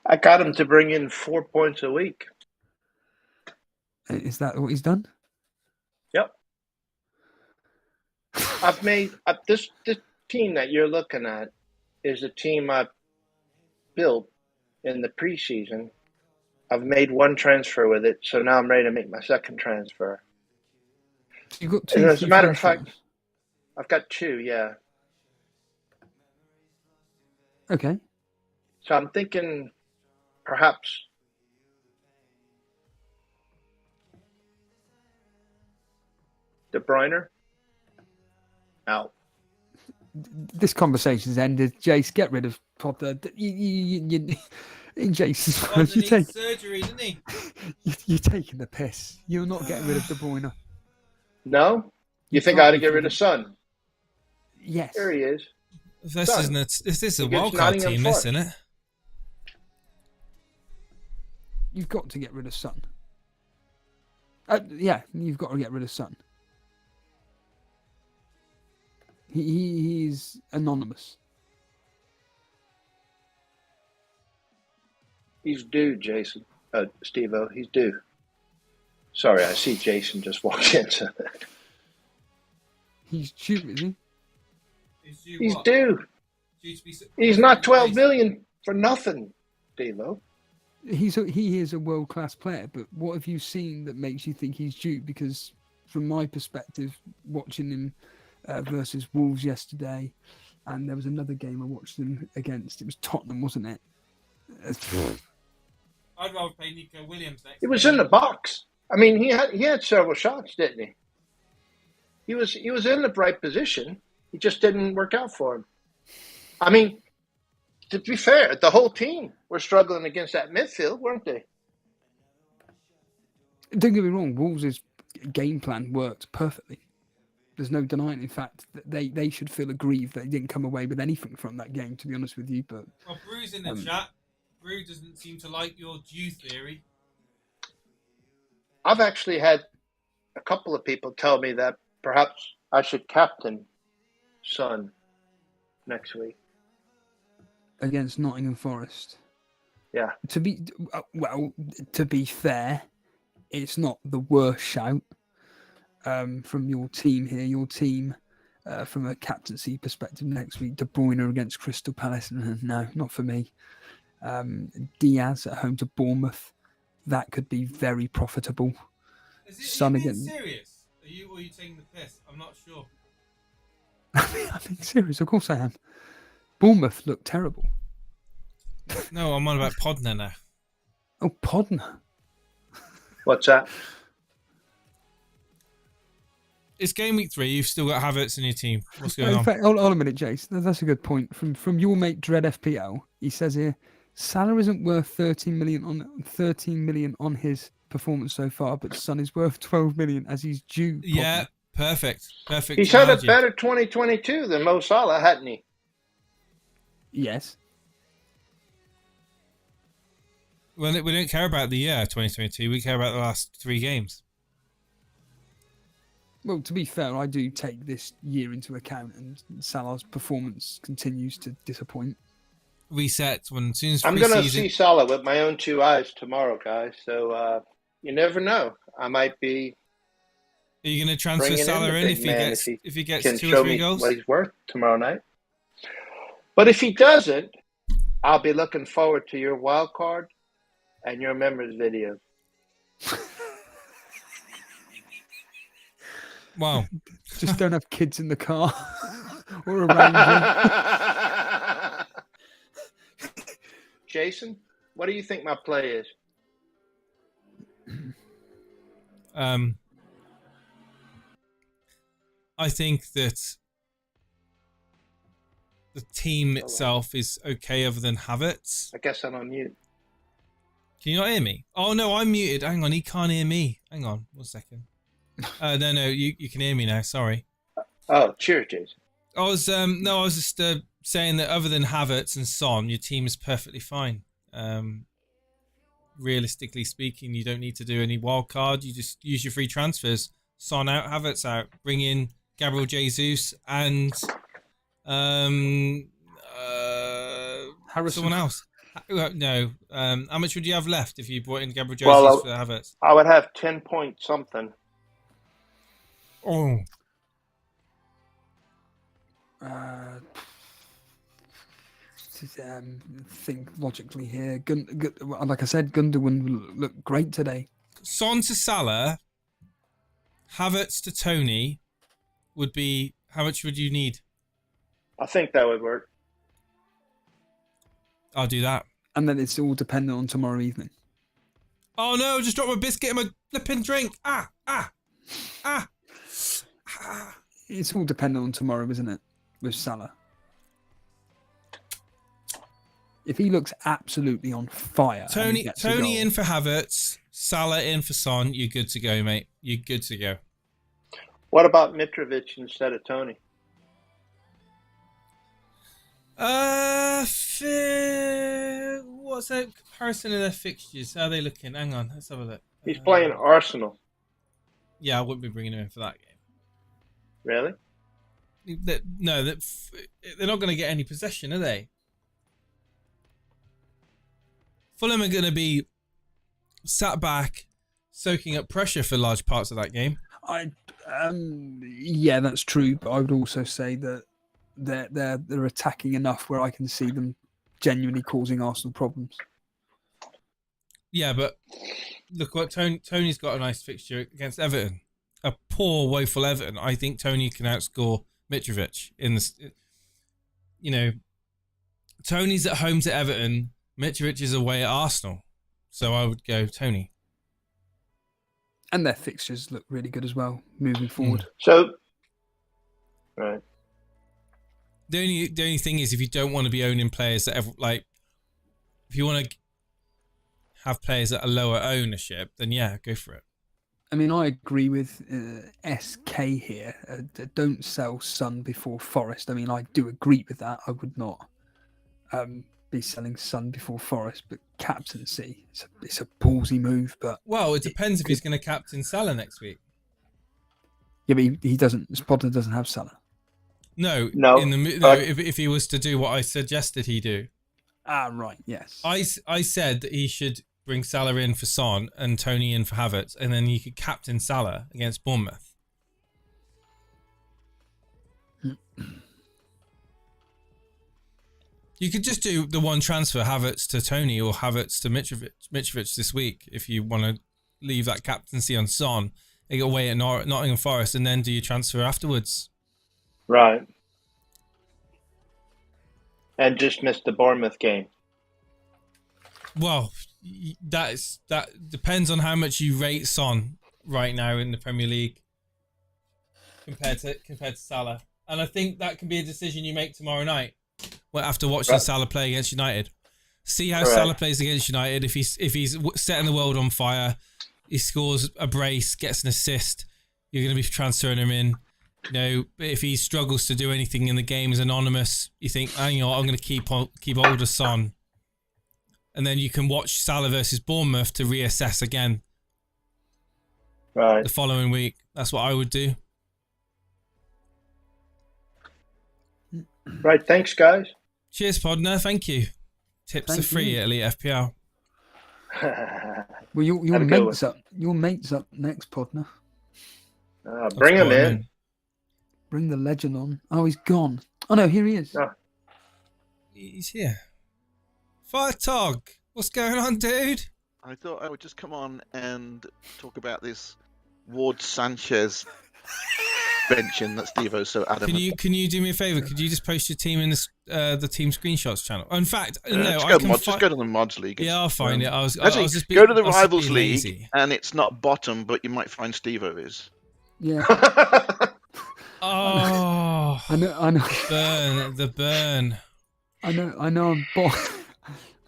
I got him to bring in 4 points a week. Is that what he's done? Yep. I've made this team that you're looking at is a team I built in the preseason. I've made 1 transfer with it, so now I'm ready to make my second transfer. You've got 2. As a matter of fact, I've got 2, yeah. Okay. So I'm thinking perhaps De Bruyne out. This conversation's ended. Jace, get rid of Potter. In Jason's surgery, didn't he? You're taking the piss. You're not getting rid of De Bruyne. No? You think I ought to get rid of Son? Yes. There he is. This is a wildcard team, this, isn't it? You've got to get rid of Son. Yeah, you've got to get rid of Son. He's anonymous. He's due, Jason. Steve-O, he's due. Sorry, I see Jason just walk in. So. He's due, is he? He's due. He's not 12 million for nothing, Steve-O. He is a world-class player, but what have you seen that makes you think he's due? Because from my perspective, watching him versus Wolves yesterday, and there was another game I watched him against. It was Tottenham, wasn't it? I'd rather play Nico Williams next. He was in the box. I mean, he had several shots, didn't he? He was in the right position. He just didn't work out for him. I mean, to be fair, the whole team were struggling against that midfield, weren't they? Don't get me wrong, Wolves' game plan worked perfectly. There's no denying, in fact, that they should feel aggrieved that they didn't come away with anything from that game, to be honest with you. But well, Brew's in the chat. Brew doesn't seem to like your due theory. I've actually had a couple of people tell me that perhaps I should captain Son next week against Nottingham Forest. Yeah. To be fair, it's not the worst shout from your team here. Your team, from a captaincy perspective, next week, De Bruyne against Crystal Palace. No, not for me. Diaz at home to Bournemouth. That could be very profitable. Is it Son being again. serious? Are you taking the piss? I'm not sure. I'm being serious. Of course I am. Bournemouth look terrible. No, I'm on about Podner now. Oh, Podner. What's that? It's game week 3. You've still got Havertz in your team. What's going In on? fact, hold on a minute, Jace. That's a good point. From your mate Dread FPL, he says here, Salah isn't worth 13 million on his performance so far, but Son is worth 12 million as he's due. Yeah, perfect. He's had a better 2022 than Mo Salah, hadn't he? Yes. Well, we don't care about the year 2022. We care about the last 3 games. Well, to be fair, I do take this year into account, and Salah's performance continues to disappoint. Reset when as soon as I'm going to see Salah with my own 2 eyes tomorrow, guys. So you never know. I might be. Are you going to transfer Salah in if he gets can 2 show or 3 me goals? what he's worth tomorrow night. But if he doesn't, I'll be looking forward to your wild card and your members video. Wow. Just don't have kids in the car or around you. Jason, what do you think my play is? I think that the team itself is okay other than Havertz. I guess I'm on mute. Can you not hear me? Oh, no, I'm muted. Hang on, he can't hear me. Hang on, 1 second. No, you can hear me now. Sorry. Oh, cheers, Jason. I was just saying that other than Havertz and Son, your team is perfectly fine. Realistically speaking, you don't need to do any wild card. You just use your free transfers. Son out, Havertz out. Bring in Gabriel Jesus and someone else. No. How much would you have left if you brought in Gabriel Jesus for Havertz? I would have 10 point something. Oh. Think logically here. Like I said, Gundogan looked great today. Son to Salah, Havertz to Tony would be, how much would you need? I think that would work. I'll do that. And then it's all dependent on tomorrow evening. Oh no, I just dropped my biscuit in my flipping drink. It's all dependent on tomorrow, isn't it? With Salah. If he looks absolutely on fire. Tony in for Havertz, Salah in for Son, you're good to go, mate. You're good to go. What about Mitrovic instead of Tony? What's the comparison of their fixtures? How are they looking? Hang on, let's have a look. He's playing Arsenal. Yeah, I wouldn't be bringing him in for that game. Really? No, they're not going to get any possession, are they? Fulham are going to be sat back, soaking up pressure for large parts of that game. Yeah, that's true. But I would also say that they're attacking enough where I can see them genuinely causing Arsenal problems. Yeah, but look what Tony's got a nice fixture against Everton. A poor, woeful Everton. I think Tony can outscore Mitrovic in this. You know, Tony's at home to Everton. Mitrovic is away at Arsenal. So I would go Tony. And their fixtures look really good as well, moving forward. So, right. The only thing is, if you don't want to be owning players that if you want to have players at a lower ownership, then yeah, go for it. I mean, I agree with SK here. Don't sell Son before Forest. I mean, I do agree with that. I would not be selling Son before Forest, but captaincy, it's a ballsy move. But well, it depends if he's going to captain Salah next week. Yeah, but he doesn't. Potter doesn't have Salah. No. If he was to do what I suggested he do. Ah, right. Yes. I said that he should bring Salah in for Son and Tony in for Havertz, and then you could captain Salah against Bournemouth. You could just do the one transfer, Havertz to Tony or Havertz to Mitrovic this week if you want to leave that captaincy on Son, get away at Nottingham Forest, and then do your transfer afterwards. Right. And just missed the Bournemouth game. Well, that depends on how much you rate Son right now in the Premier League compared to Salah, and I think that can be a decision you make tomorrow night. Well, after watching Salah play against United, see how Salah plays against United. If he's setting the world on fire, he scores a brace, gets an assist, you're going to be transferring him in. You know, if he struggles to do anything in the game, is anonymous, you think, hang on, I'm going to keep hold of Son. And then you can watch Salah versus Bournemouth to reassess again. Right. The following week. That's what I would do. Right. Thanks, guys. Cheers, Podner. Thank you. Tips are free at Elite FPL. Well, your mate's up next, Podner. Bring him in. Bring the legend on. Oh, he's gone. Oh no, here he is. Oh. He's here. Firetog, what's going on, dude? I thought I would just come on and talk about this Ward Sanchez benching that Steve-O's so adamant. Can you do me a favour? Could you just post your team in the team screenshots channel? In fact, no, just go to the mods league. Yeah, I'll find it. I was just go to the rivals league, and it's not bottom, but you might find Steve-O is. Yeah. Oh, I know. The burn. I know.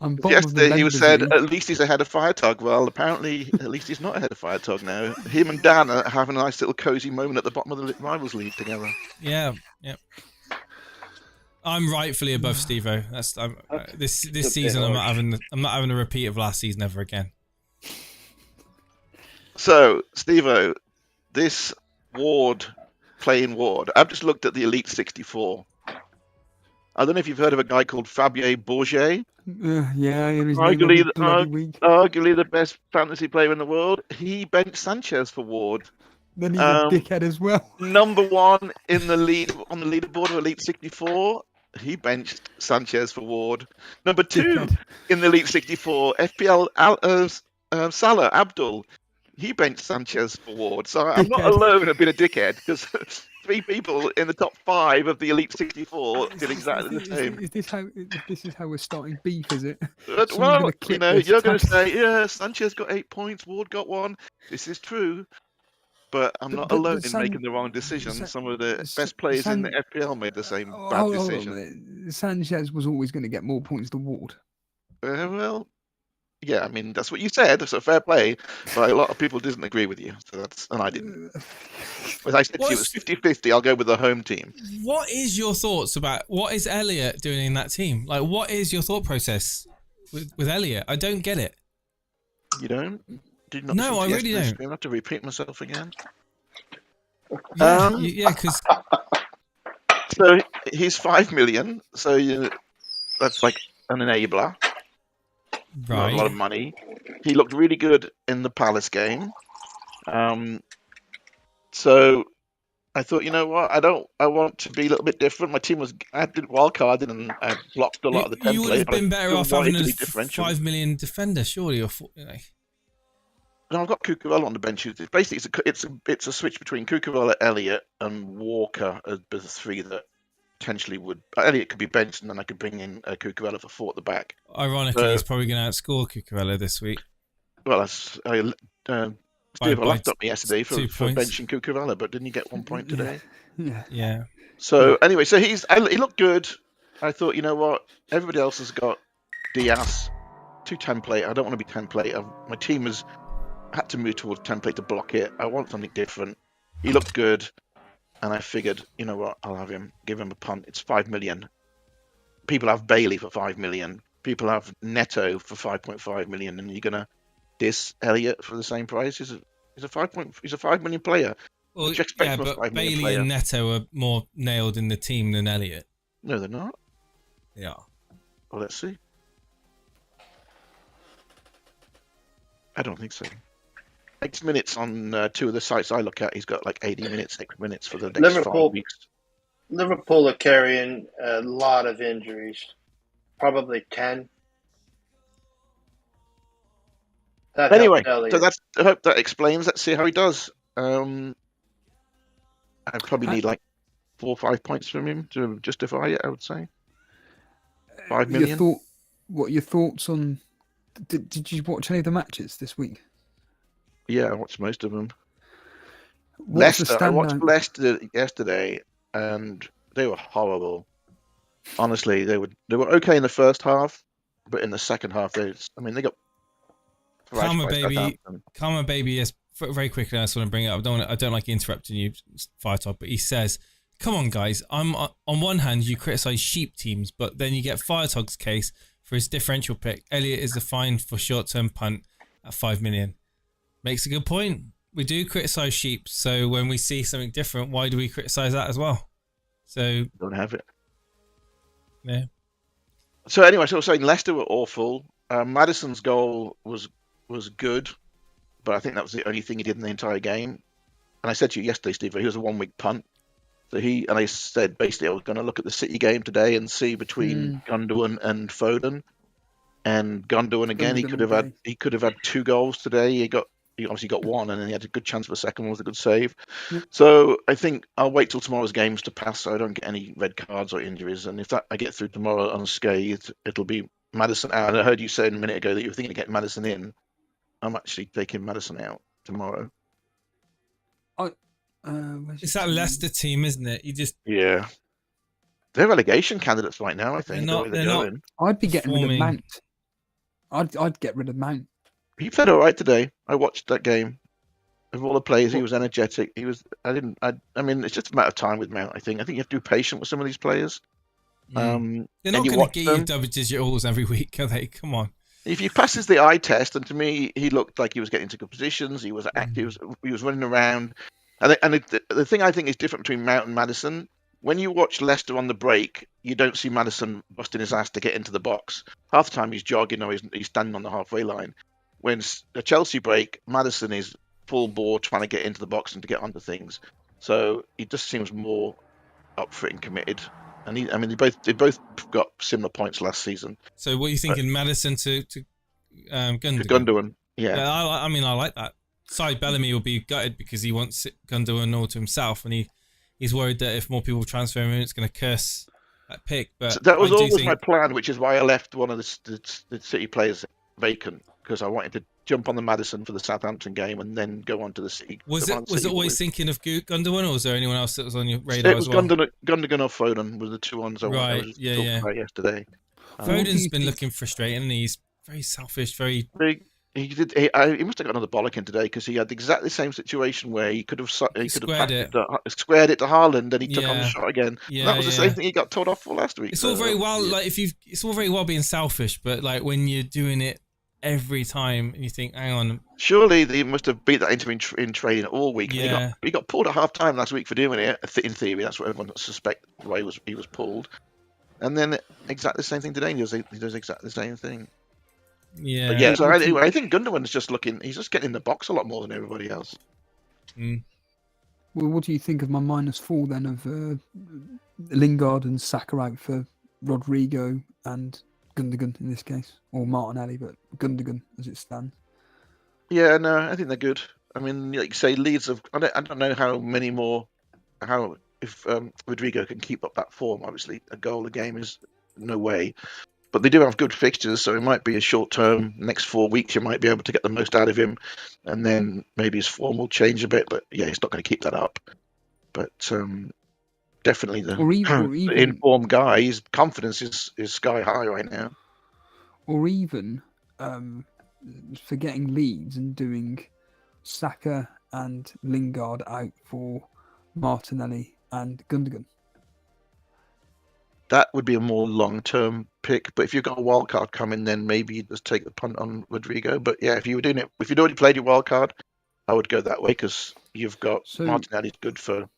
I'm bottom. Yesterday he was said at least he's ahead of Firetog. Well, apparently at least he's not ahead of Firetog now. Him and Dan are having a nice little cozy moment at the bottom of the rivals league together. Yeah. I'm rightfully above Steve-O. This season I'm not having a repeat of last season ever again. So Steve-O, this Ward playing Ward. I've just looked at the Elite 64. I don't know if you've heard of a guy called Fabien Bourget. Arguably the best fantasy player in the world. He benched Sanchez for Ward. Then he's a dickhead as well. Number one in the lead on the leaderboard of Elite 64. He benched Sanchez for Ward. Number two in the Elite 64, FPL Salah Abdul. He benched Sanchez for Ward. So I'm not alone in being a dickhead, because 3 people in the top 5 of the Elite 64 did exactly the same. This is how we're starting beef, is it? Well, you're going to say, yeah, Sanchez got 8 points, Ward got 1. This is true. But I'm not alone in making the wrong decision. Some of the best players in the FPL made the same bad decision. Sanchez was always going to get more points than Ward. Well, yeah, I mean, that's what you said, so fair play. But a lot of people didn't agree with you, and I didn't. As I said to you, it was 50-50. I'll go with the home team. What is your thoughts about what is Elliot doing in that team? Like, what is your thought process? with Elliot. I don't get it. You don't? Did not No, listen to I really yesterday's don't. stream? I have to repeat myself again. Yeah, because So he's 5 million. So that's like an enabler. Not a lot of money. He looked really good in the Palace game. So I thought, you know what? I want to be a little bit different. My team I did wildcarded and I blocked a lot of the template. You would have been better off having a differential. 5 million defender, surely. Or No, I've got Cucurella on the bench. Basically, it's a switch between Cucurella, Elliot, and Walker as the three that potentially would. Elliot could be benched, and then I could bring in Cucurella for 4 at the back. Ironically, he's probably going to outscore Cucurella this week. Well, Steve laughed at me yesterday for benching Cucurella, but didn't he get 1 point today? Yeah. So anyway, so he looked good. I thought, you know what? Everybody else has got Diaz, 2 template. I don't want to be template. My team has had to move towards template to block it. I want something different. He looked good, and I figured, you know what? I'll have him. Give him a punt. It's 5 million. People have Bailey for 5 million. People have Neto for 5.5 million, and you're gonna diss Elliot for the same price? He's a 5 million player. Well, yeah, but Bailey and Neto are more nailed in the team than Elliot. No, they're not. Yeah. Well, let's see. I don't think so. 6 minutes on 2 of the sites I look at. He's got like 80 minutes, 6 minutes for the next 5 weeks. Liverpool are carrying a lot of injuries, probably 10. Anyway, so I hope that explains. Let's see how he does. I probably need like 4 or 5 points from him to justify it, I would say. 5 million. What are your thoughts on? Did you watch any of the matches this week? Yeah, I watched most of them. Leicester. I watched Leicester yesterday, and they were horrible. Honestly, they were okay in the first half, but in the second half, they got. Karma baby is very quickly. I just want to bring it up. I don't like interrupting you, Firetop, but he says, "Come on, guys. I'm on one hand, you criticize sheep teams, but then you get Firetog's case for his differential pick. Elliot is the fine for short-term punt at 5 million. Makes a good point. We do criticize sheep, so when we see something different, why do we criticize that as well? So don't have it. Yeah. So anyway, so I was saying Leicester were awful. Maddison's goal was good, but I think that was the only thing he did in the entire game. And I said to you yesterday, Steve, he was a 1 week punt. So I said basically I was going to look at the City game today and see between Gundogan and Foden. And Gundogan again, he could have had 2 goals today. He obviously got 1, and then he had a good chance for the second one with a good save. Yeah. So I think I'll wait till tomorrow's games to pass, so I don't get any red cards or injuries. And if I get through tomorrow unscathed, it'll be Maddison out. And I heard you say a minute ago that you were thinking of getting Maddison in. I'm actually taking Maddison out tomorrow. It's that Leicester team, isn't it? Yeah. They're relegation candidates right now, I think. They're not. I'd be getting rid of Mount. I'd get rid of Mount. He played all right today. I watched that game. Of all the players, he was energetic. I mean, it's just a matter of time with Mount, I think. I think you have to be patient with some of these players. They're not going to get you double-digit goals every week, are they? Come on. If he passes the eye test, and to me, he looked like he was getting into good positions. He was active. He was running around. And the thing I think is different between Mount and Maddison, when you watch Leicester on the break, you don't see Maddison busting his ass to get into the box. Half the time he's jogging or he's standing on the halfway line. When the Chelsea break, Maddison is full bore trying to get into the box and to get onto things. So he just seems more up for it and committed. And they both got similar points last season. So what are you thinking, Maddison to Gundogan? To Gundogan, yeah. I like that. Bellamy will be gutted because he wants Gundogan all to himself, and he's worried that if more people transfer him, it's going to curse that pick. But so that was always my plan, which is why I left one of the City players vacant, because I wanted to jump on the Maddison for the Southampton game and then go on to the City. Was it always thinking of Gundogan, or was there anyone else that was on your radar as well? It was Gundogan or Foden were the 2 ones I was talking about yesterday. Foden's been looking frustrating, and he's very selfish, very He did. He must have got another bollocking today because he had exactly the same situation where he could have Squared passed it. squared it to Haaland, and he took on the Yeah. shot again. And Yeah, that was the yeah. same thing he got told off for last week. It's so all very well, yeah. like it's all very well being selfish, but like when you're doing it every time, and you think, hang on, Surely they must have beat that into him in training all week. And yeah, he got pulled at half time last week for doing it. In theory, that's what everyone suspected why he was pulled. And then exactly the same thing today. He does exactly the same thing. yeah, But yeah, so anyway, I think Gundogan's just looking. He's just getting in the box a lot more than everybody else. Mm. Well, what do you think of my -4 then of Lingard and Saka out for Rodrigo and Gundogan in this case, or Martinelli, but Gundogan as it stands? Yeah, no, I think they're good. I mean, like you say, Leeds have. I don't know how many more. If Rodrigo can keep up that form. Obviously, a goal a game is no way. But they do have good fixtures, so it might be a short term. Next 4 weeks, you might be able to get the most out of him, and then maybe his form will change a bit. But yeah, he's not going to keep that up. But definitely the informed guy. His confidence is sky high right now. Or even forgetting Leeds and doing Saka and Lingard out for Martinelli and Gundogan. That would be a more long-term pick, but if you've got a wild card coming, then maybe you just take the punt on Rodrigo. But yeah, if you'd already played your wild card, I would go that way because you've got Martinelli's good for.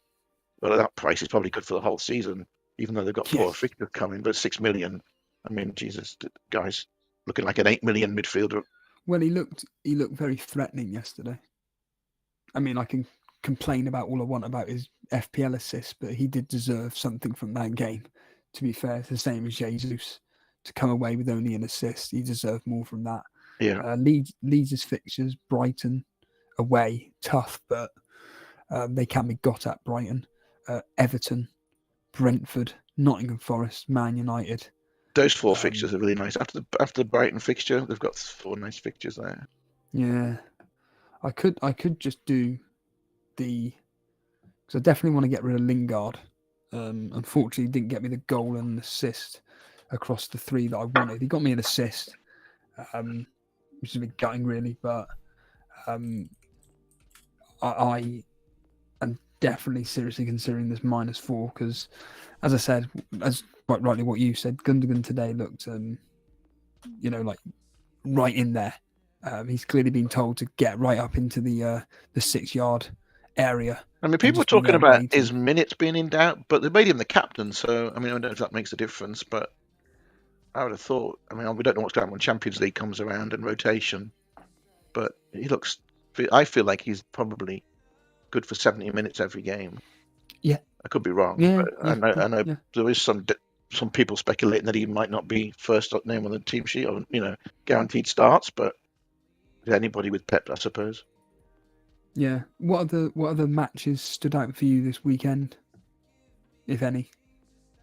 Well, at that price, is probably good for the whole season, even though they've got 4 fixtures coming. But 6 million, I mean, Jesus, the guy's looking like an 8 million midfielder. Well, he looked very threatening yesterday. I mean, I can complain about all I want about his FPL assists, but he did deserve something from that game. To be fair, it's the same as Jesus. To come away with only an assist, he deserved more from that. Yeah. Leeds' fixtures, Brighton away, tough, but they can be got at. Brighton, Everton, Brentford, Nottingham Forest, Man United. Those 4 fixtures are really nice. After the Brighton fixture, they've got 4 nice fixtures there. Yeah, I could just do because I definitely want to get rid of Lingard. Unfortunately, he didn't get me the goal and assist across the 3 that I wanted. He got me an assist, which is a bit gutting, really. But I am definitely seriously considering this -4 because, as I said, as quite rightly what you said, Gundogan today looked, like right in there. He's clearly been told to get right up into the 6-yard area. I mean, people were talking about his minutes being in doubt, but they made him the captain. So, I mean, I don't know if that makes a difference, but I would have thought. I mean, we don't know what's going on when Champions League comes around and rotation, but he looks. I feel like he's probably good for 70 minutes every game. Yeah, I could be wrong. Yeah, but I know there is some people speculating that he might not be first name on the team sheet or guaranteed starts, but anybody with Pep, I suppose. Yeah. What other matches stood out for you this weekend, if any?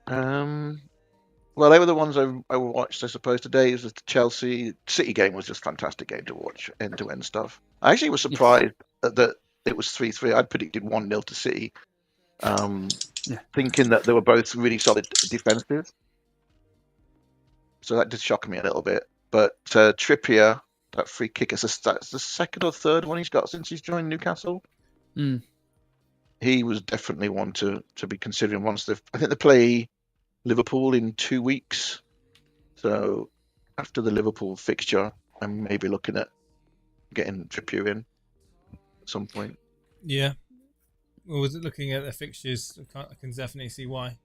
Well, they were the ones I watched, I suppose. Today was the Chelsea City game. Was just a fantastic game to watch, end-to-end stuff. I actually was surprised that it was 3-3. I'd predicted 1-0 to City, thinking that they were both really solid defenses. So that did shock me a little bit. But Trippier, that free kick, that's the second or third one he's got since he's joined Newcastle. He was definitely one to be considering once I think they play Liverpool in 2 weeks. So after the Liverpool fixture, I'm maybe looking at getting Trippier in at some point. Yeah. Well, was it looking at the fixtures? I can definitely see why.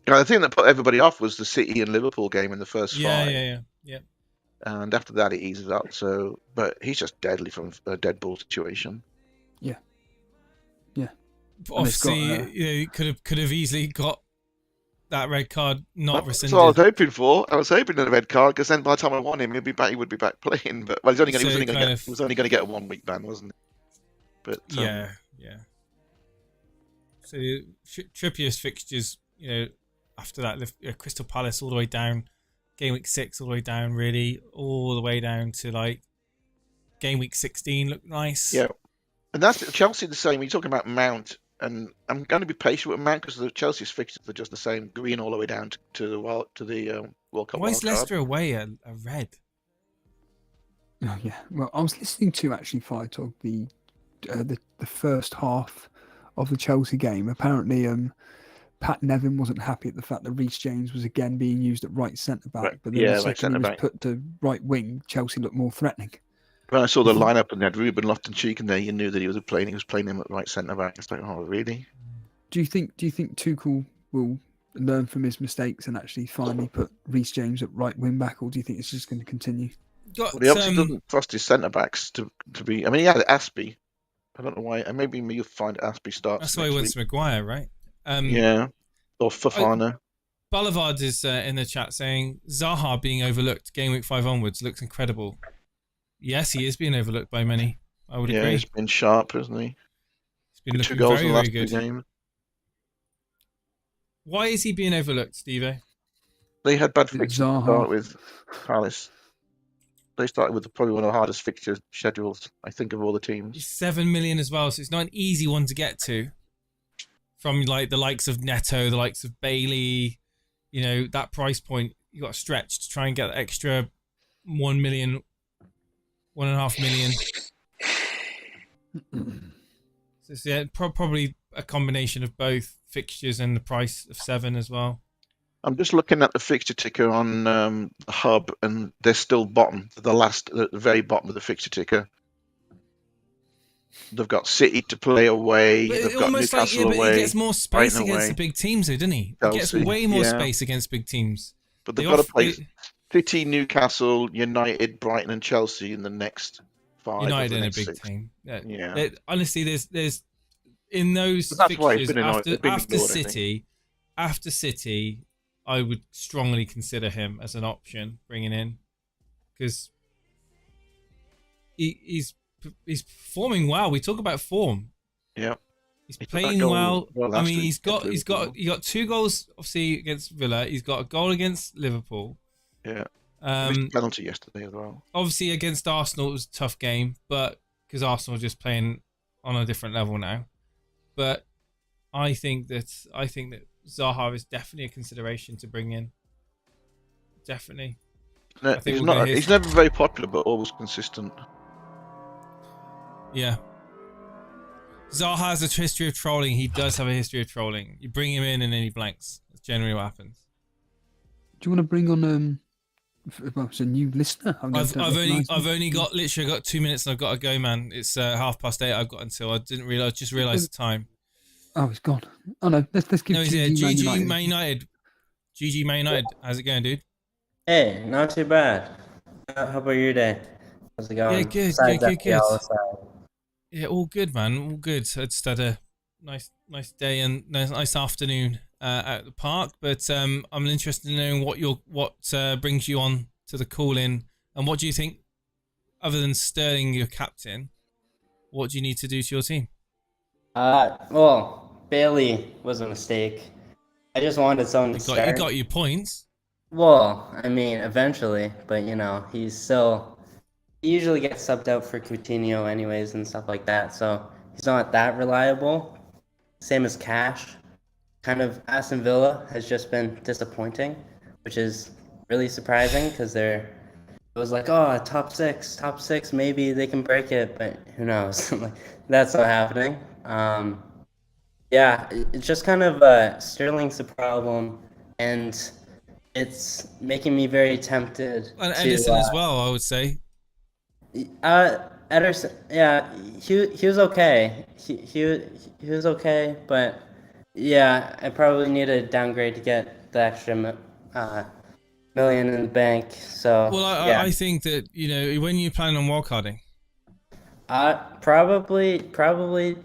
The thing that put everybody off was the City and Liverpool game in the first 5. Yeah. And after that, it eases up. So, but he's just deadly from a dead ball situation. Yeah. Obviously, he could have easily got that red card not rescinded. That's what I was hoping for. I was hoping for the red card because then by the time I want him, he would be back playing. But he was only going to get a 1 week ban, wasn't it? But yeah. So Trippier's fixtures, after that, Crystal Palace all the way down, game week 6 all the way down, really all the way down to like game week 16 looked nice. Yeah, and that's Chelsea the same. You're talking about Mount. And I'm going to be patient with Mount because the Chelsea's fixtures are just the same, green all the way down to the World Cup. Why is Leicester away a red? Oh, yeah. Well, I was listening to actually Fire Talk the first half of the Chelsea game. Apparently, Pat Nevin wasn't happy at the fact that Reece James was again being used at right centre back, Right. but then Yeah, the right second he centre was back. put to right wing, Chelsea looked more threatening. When I saw the lineup and they had Ruben Loftus-Cheek in there, you knew that he was playing him at right centre back. It's like, oh, really? Do you think Tuchel will learn from his mistakes and actually finally put Reece James at right wing back, or do you think it's just going to continue? Well, he obviously doesn't trust his centre backs to be. I mean, he had Aspie. I don't know why. And maybe you'll find Aspie starts. That's why he went to Maguire, right? Yeah. Or Fofana. Boulevard is in the chat saying Zaha being overlooked game week 5 onwards looks incredible. Yes, he is being overlooked by many. I would agree. He's been sharp, hasn't he? He's been looking 2 goals very, in the last very 2 good. games. Why is he being overlooked, Steve? They had bad fixtures to Zaha. start with, Palace. They started with probably one of the hardest fixture schedules, I think, of all the He's teams. 7 million as well, so it's not an easy one to get to. From like the likes of Neto, the likes of Bailey, you know, that price point, you got to stretch to try and get that extra 1 million, 1.5 million. So it's, yeah, probably a combination of both fixtures and the price of 7 as well. I'm just looking at the fixture ticker on the hub, and they're still bottom, the very bottom of the fixture ticker. They've got City to play away. But They've got almost Newcastle like, away. he gets more space Brighton against away. the big teams, though, doesn't he? He gets Chelsea, way more yeah. space against big teams. But they've got to play City, Newcastle, United, Brighton, and Chelsea in the next 5. United in a next big 6. team. Yeah. Honestly, there's in those But that's why it's fixtures been after ignored, I think. City, I would strongly consider him as an option bringing in, because he's performing well. We talk about form. Yeah. He's He put playing that goal well. I last mean, week he got against 2 goals obviously against Villa. He's got a goal against Liverpool. Yeah. Missed a penalty yesterday as well. Obviously against Arsenal it was a tough game, but because Arsenal are just playing on a different level now. But I think that Zaha is definitely a consideration to bring in. Definitely. No, he's never very popular, but always consistent. Yeah. Zaha has a history of trolling. He does have a history of trolling. You bring him in and then he blanks. That's generally what happens. Do you want to bring on it's a new listener? I've only got 2 minutes and I've got to go, man. It's 8:30. I've got until I didn't realize. Just realized the time. Oh, he's gone. Oh no, let's give GG Man United. GG Man United. How's it going, dude? Hey, not too bad. How about your day? How's it going? Yeah, good. Besides FPL aside. Yeah, all good, man. All good. I just had a nice day and nice afternoon at the park. But I'm interested in knowing what brings you on to the call-in, and what do you think, other than Sterling, your captain, what do you need to do to your team? Well, Bailey was a mistake. I just wanted someone to start. He got you points. Well, I mean, eventually, but he usually gets subbed out for Coutinho anyways and stuff like that, so he's not that reliable. Same as Cash. Kind of Aston Villa has just been disappointing, which is really surprising because it was like, oh, top six, maybe they can break it, but who knows? That's not happening. Yeah, it's just kind of Sterling's the problem, and it's making me very tempted. And Edison as well, I would say. Ederson, yeah, he was okay. He was okay, but yeah, I probably need a downgrade to get the extra million in the bank. So well, I think that when you plan on wildcarding, probably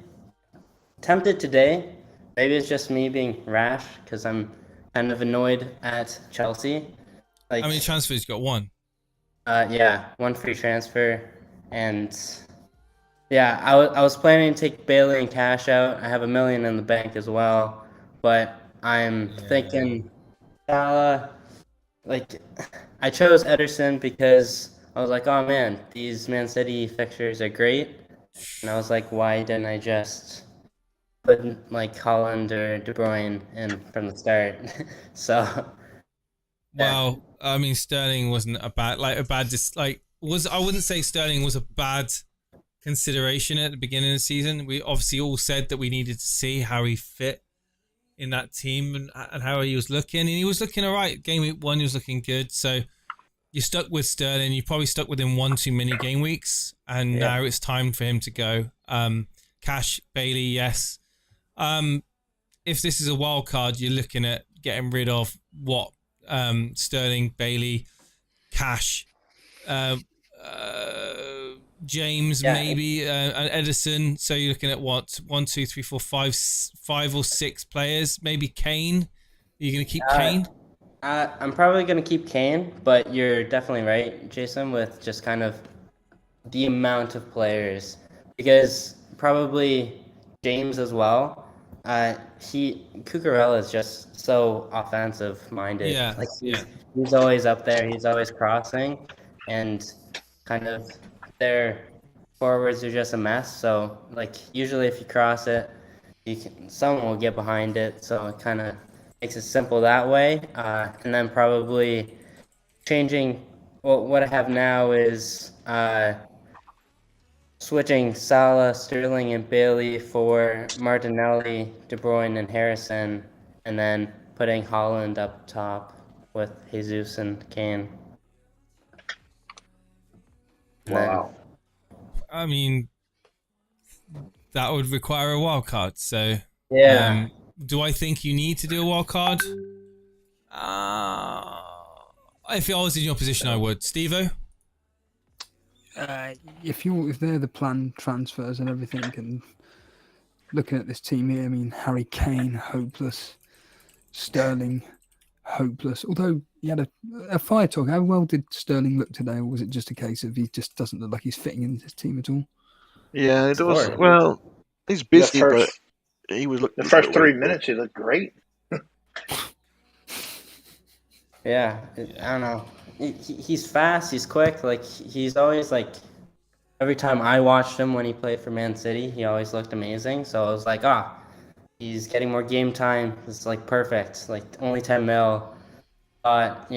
tempted today. Maybe it's just me being rash because I'm kind of annoyed at Chelsea. Like, how many transfers you got? 1. Yeah, 1 free transfer, and yeah, I was planning to take Bailey and Cash out. I have $1 million in the bank as well, but I'm thinking Salah. Like, I chose Ederson because I was like, oh man, these Man City fixtures are great, and I was like, why didn't I just put like Haaland or De Bruyne in from the start? So. Well, I mean, Sterling wasn't a bad I wouldn't say Sterling was a bad consideration at the beginning of the season. We obviously all said that we needed to see how he fit in that team and how he was looking, and he was looking all right. Game week 1, he was looking good. So you're stuck with Sterling. You probably stuck with him one too many game weeks, and now it's time for him to go. Cash, Bailey, yes. If this is a wild card, you're looking at getting rid of what? Sterling, Bailey, Cash, James, maybe, and Edison. So you're looking at what? 1, 2, 3, 4, 5 or 6 players. Maybe Kane. Are you going to keep Kane? I'm probably going to keep Kane, but you're definitely right, Jason, with just kind of the amount of players. Because probably James as well. Cucurella is just so offensive minded. Yeah, like he's always up there. He's always crossing, and kind of their forwards are just a mess. So like usually if you cross it, someone will get behind it. So it kind of makes it simple that way. And then probably changing. Well, what I have now is switching Salah, Sterling, and Bailey for Martinelli, De Bruyne, and Harrison, and then putting Holland up top with Jesus and Kane. Wow. I mean, that would require a wild card. So, do I think you need to do a wild card? If I was in your position, I would. Steve-O? If they're the planned transfers and everything, and looking at this team here, I mean, Harry Kane, hopeless. Sterling, hopeless. Although he had a fire talk. How well did Sterling look today, or was it just a case of he just doesn't look like he's fitting into this team at all? Yeah, it was. Well, he's busy, but he was looking. The first 3 minutes, he looked great. Yeah, I don't know. He's fast. He's quick. Like he's always like. Every time I watched him when he played for Man City, he always looked amazing. So I was like, he's getting more game time. It's like perfect. Like only 10 mil. But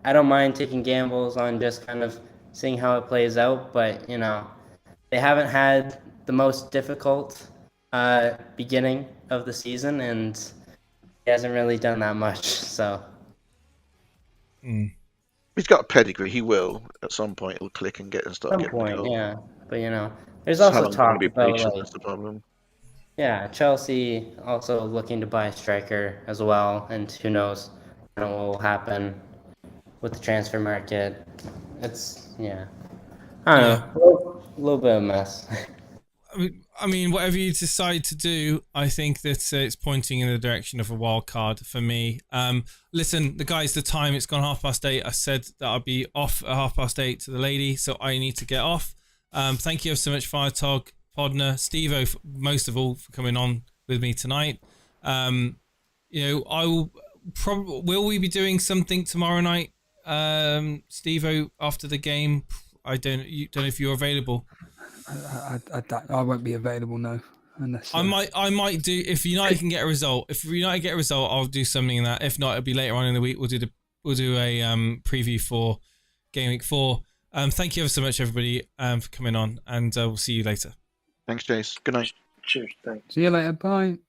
I don't mind taking gambles on just kind of seeing how it plays out. But they haven't had the most difficult beginning of the season, and he hasn't really done that much. So. He's got a pedigree. He will at some point. He'll click and get and start getting the goal. Yeah. But there's also talk about that's the problem. Yeah, Chelsea also looking to buy a striker as well, and who knows what will happen with the transfer market. It's I don't know, a little bit of a mess. I mean, whatever you decide to do, I think that it's pointing in the direction of a wild card for me. Listen, the time, it's gone 8:30. I said that I'd be off at 8:30 to the lady, so I need to get off. Thank you so much, Firetog, Podner, Steve-O, most of all, for coming on with me tonight. I will probably, will we be doing something tomorrow night, Steve-O, after the game? I don't know if you're available. I won't be available, no. Unless I might do, if United can get a result. If United get a result, I'll do something in that. If not, it'll be later on in the week. We'll do a preview for Game Week 4. Thank you ever so much, everybody, for coming on, and we'll see you later. Thanks, Jace. Good night. Cheers. Thanks. See you later. Bye.